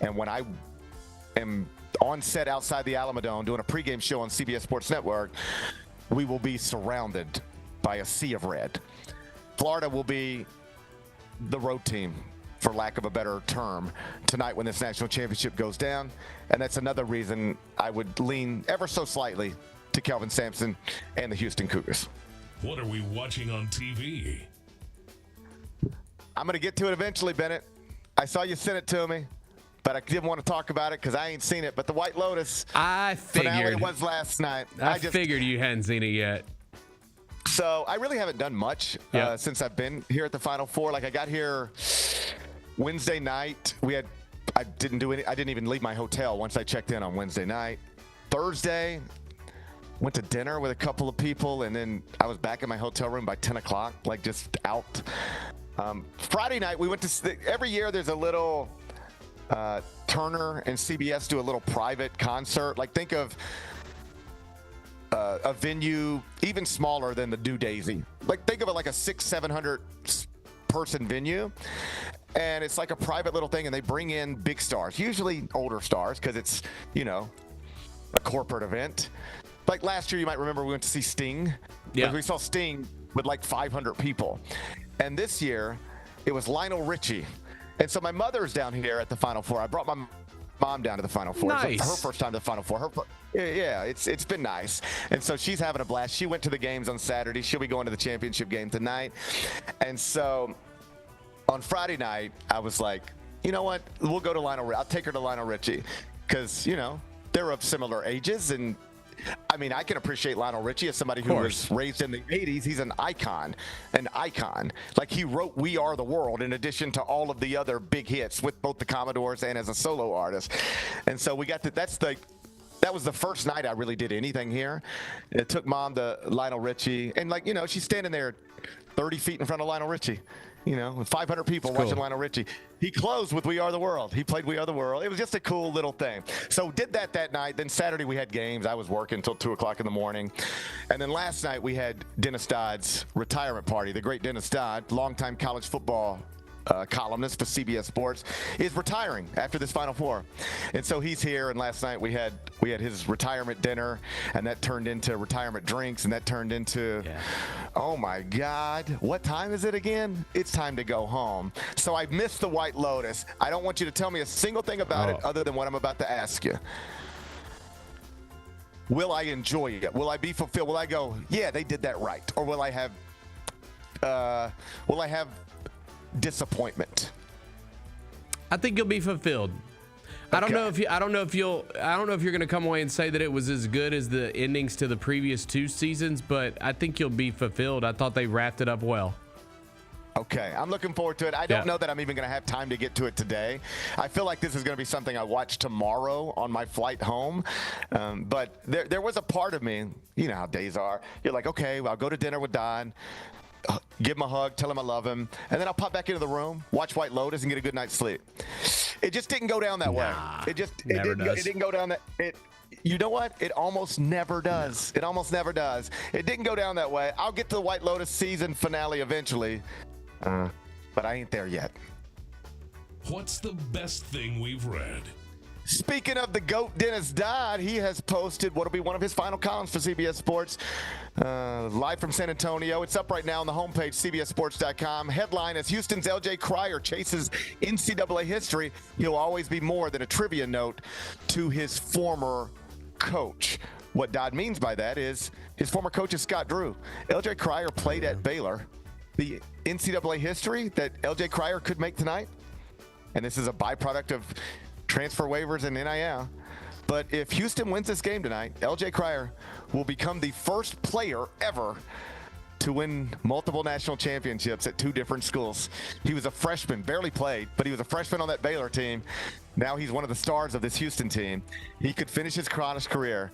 And when I am on set outside the Alamodome doing a pregame show on CBS Sports Network, we will be surrounded by a sea of red. Florida will be the road team, for lack of a better term, tonight when this national championship goes down. And that's another reason I would lean ever so slightly to Kelvin Sampson and the Houston Cougars. What are we watching on TV? I'm going to get to it eventually, Bennett. I saw you send it to me, but I didn't want to talk about it because I ain't seen it. But the White Lotus finale was last night. I figured you hadn't seen it yet. So I really haven't done much since I've been here at the Final Four. I got here Wednesday night. I didn't even leave my hotel once I checked in on Wednesday night. Thursday, went to dinner with a couple of people, and then I was back in my hotel room by 10 o'clock, just out. Friday night, we went to every year there's a little Turner and CBS do a little private concert. Think of a venue even smaller than the New Daisy. Think of it like a 600-700 person venue, and it's like a private little thing, and they bring in big stars, usually older stars, because it's a corporate event. Last year, you might remember we went to see Sting. Yeah. We saw Sting with 500 people. And this year, it was Lionel Richie. And so my mother's down here at the Final Four. I brought my mom down to the Final Four. Nice. It's her first time to the Final Four. It's been nice. And so she's having a blast. She went to the games on Saturday. She'll be going to the championship game tonight. And so on Friday night, I was like, you know what? We'll go to Lionel. I'll take her to Lionel Richie because, they're of similar ages, and I mean, I can appreciate Lionel Richie as somebody who was raised in the 80s. He's an icon. Like, he wrote We Are the World in addition to all of the other big hits with both the Commodores and as a solo artist. And so we got that was the first night I really did anything here. It took Mom to Lionel Richie. And, like, you know, she's standing there 30 feet in front of Lionel Richie. You know, with 500 people watching Lionel Richie. He closed with We Are the World. He played We Are the World. It was just a cool little thing. So did that night. Then Saturday we had games. I was working until 2 o'clock in the morning. And then last night we had Dennis Dodd's retirement party. The great Dennis Dodd, longtime college football columnist for CBS Sports, is retiring after this Final Four. And so he's here, and last night we had his retirement dinner, and that turned into retirement drinks, and that turned into, oh my God, what time is it again? It's time to go home. So I missed the White Lotus. I don't want you to tell me a single thing about it other than what I'm about to ask you. Will I enjoy it? Will I be fulfilled? Will I go, yeah, they did that right? Or will I have disappointment? I think you'll be fulfilled. Okay. I don't know if you're going to come away and say that it was as good as the endings to the previous 2 seasons, but I think you'll be fulfilled. I thought they wrapped it up well. Okay, I'm looking forward to it. I don't know that I'm even going to have time to get to it today. I feel like this is going to be something I watch tomorrow on my flight home. But there was a part of me, you know how days are. You're like, okay, well, I'll go to dinner with Don, give him a hug, tell him I love him, and then I'll pop back into the room, watch White Lotus, and get a good night's sleep. It just didn't go down that way. It didn't go down that. You know what? It almost never does. It almost never does. It didn't go down that way. I'll get to the White Lotus season finale eventually, but I ain't there yet. What's the best thing we've read? Speaking of the GOAT, Dennis Dodd, he has posted what will be one of his final columns for CBS Sports, live from San Antonio. It's up right now on the homepage, CBSSports.com. Headline is Houston's L.J. Cryer chases NCAA history. He'll always be more than a trivia note to his former coach. What Dodd means by that is his former coach is Scott Drew. L.J. Cryer played at Baylor. The NCAA history that L.J. Cryer could make tonight, and this is a byproduct of transfer waivers and NIL. But if Houston wins this game tonight, L.J. Cryer will become the first player ever to win multiple national championships at 2 different schools. He was a freshman, barely played, but he was a freshman on that Baylor team. Now he's one of the stars of this Houston team. He could finish his college career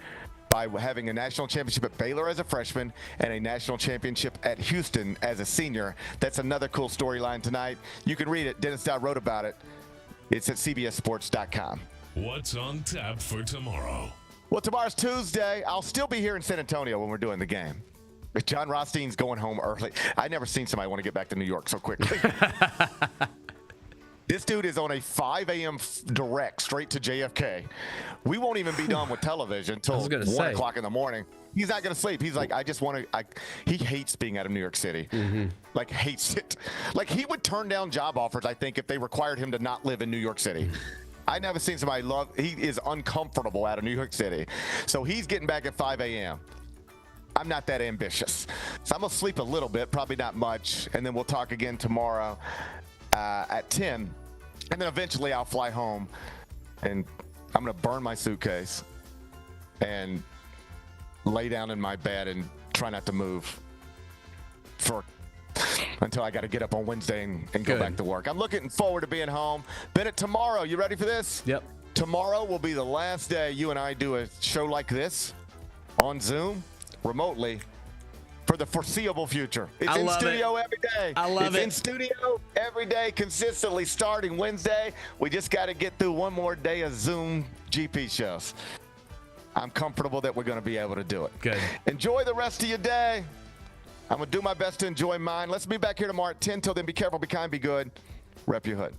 by having a national championship at Baylor as a freshman and a national championship at Houston as a senior. That's another cool storyline tonight. You can read it. Dennis Dodd wrote about it. It's at CBSSports.com. What's on tap for tomorrow? Well, tomorrow's Tuesday. I'll still be here in San Antonio when we're doing the game. John Rothstein's going home early. I've never seen somebody want to get back to New York so quickly. This dude is on a 5 a.m. direct straight to JFK. We won't even be done with television until 1 o'clock in the morning. He's not going to sleep. He's like, I just want to. He hates being out of New York City. Like, hates it. Like, he would turn down job offers, I think, if they required him to not live in New York City. I never seen somebody he is uncomfortable out of New York City. So he's getting back at 5 a.m. I'm not that ambitious. So I'm going to sleep a little bit, probably not much. And then we'll talk again tomorrow at 10. And then eventually I'll fly home and I'm going to burn my suitcase and lay down in my bed and try not to move until I got to get up on Wednesday and go back to work. I'm looking forward to being home. Bennett, tomorrow, you ready for this? Yep. Tomorrow will be the last day you and I do a show like this on Zoom, remotely, for the foreseeable future. It's in studio every day. I love it. It's in studio every day, consistently, starting Wednesday. We just got to get through one more day of Zoom GP shows. I'm comfortable that we're going to be able to do it. Good. Enjoy the rest of your day. I'm going to do my best to enjoy mine. Let's be back here tomorrow at 10. Till then, be careful, be kind, be good. Rep your hood.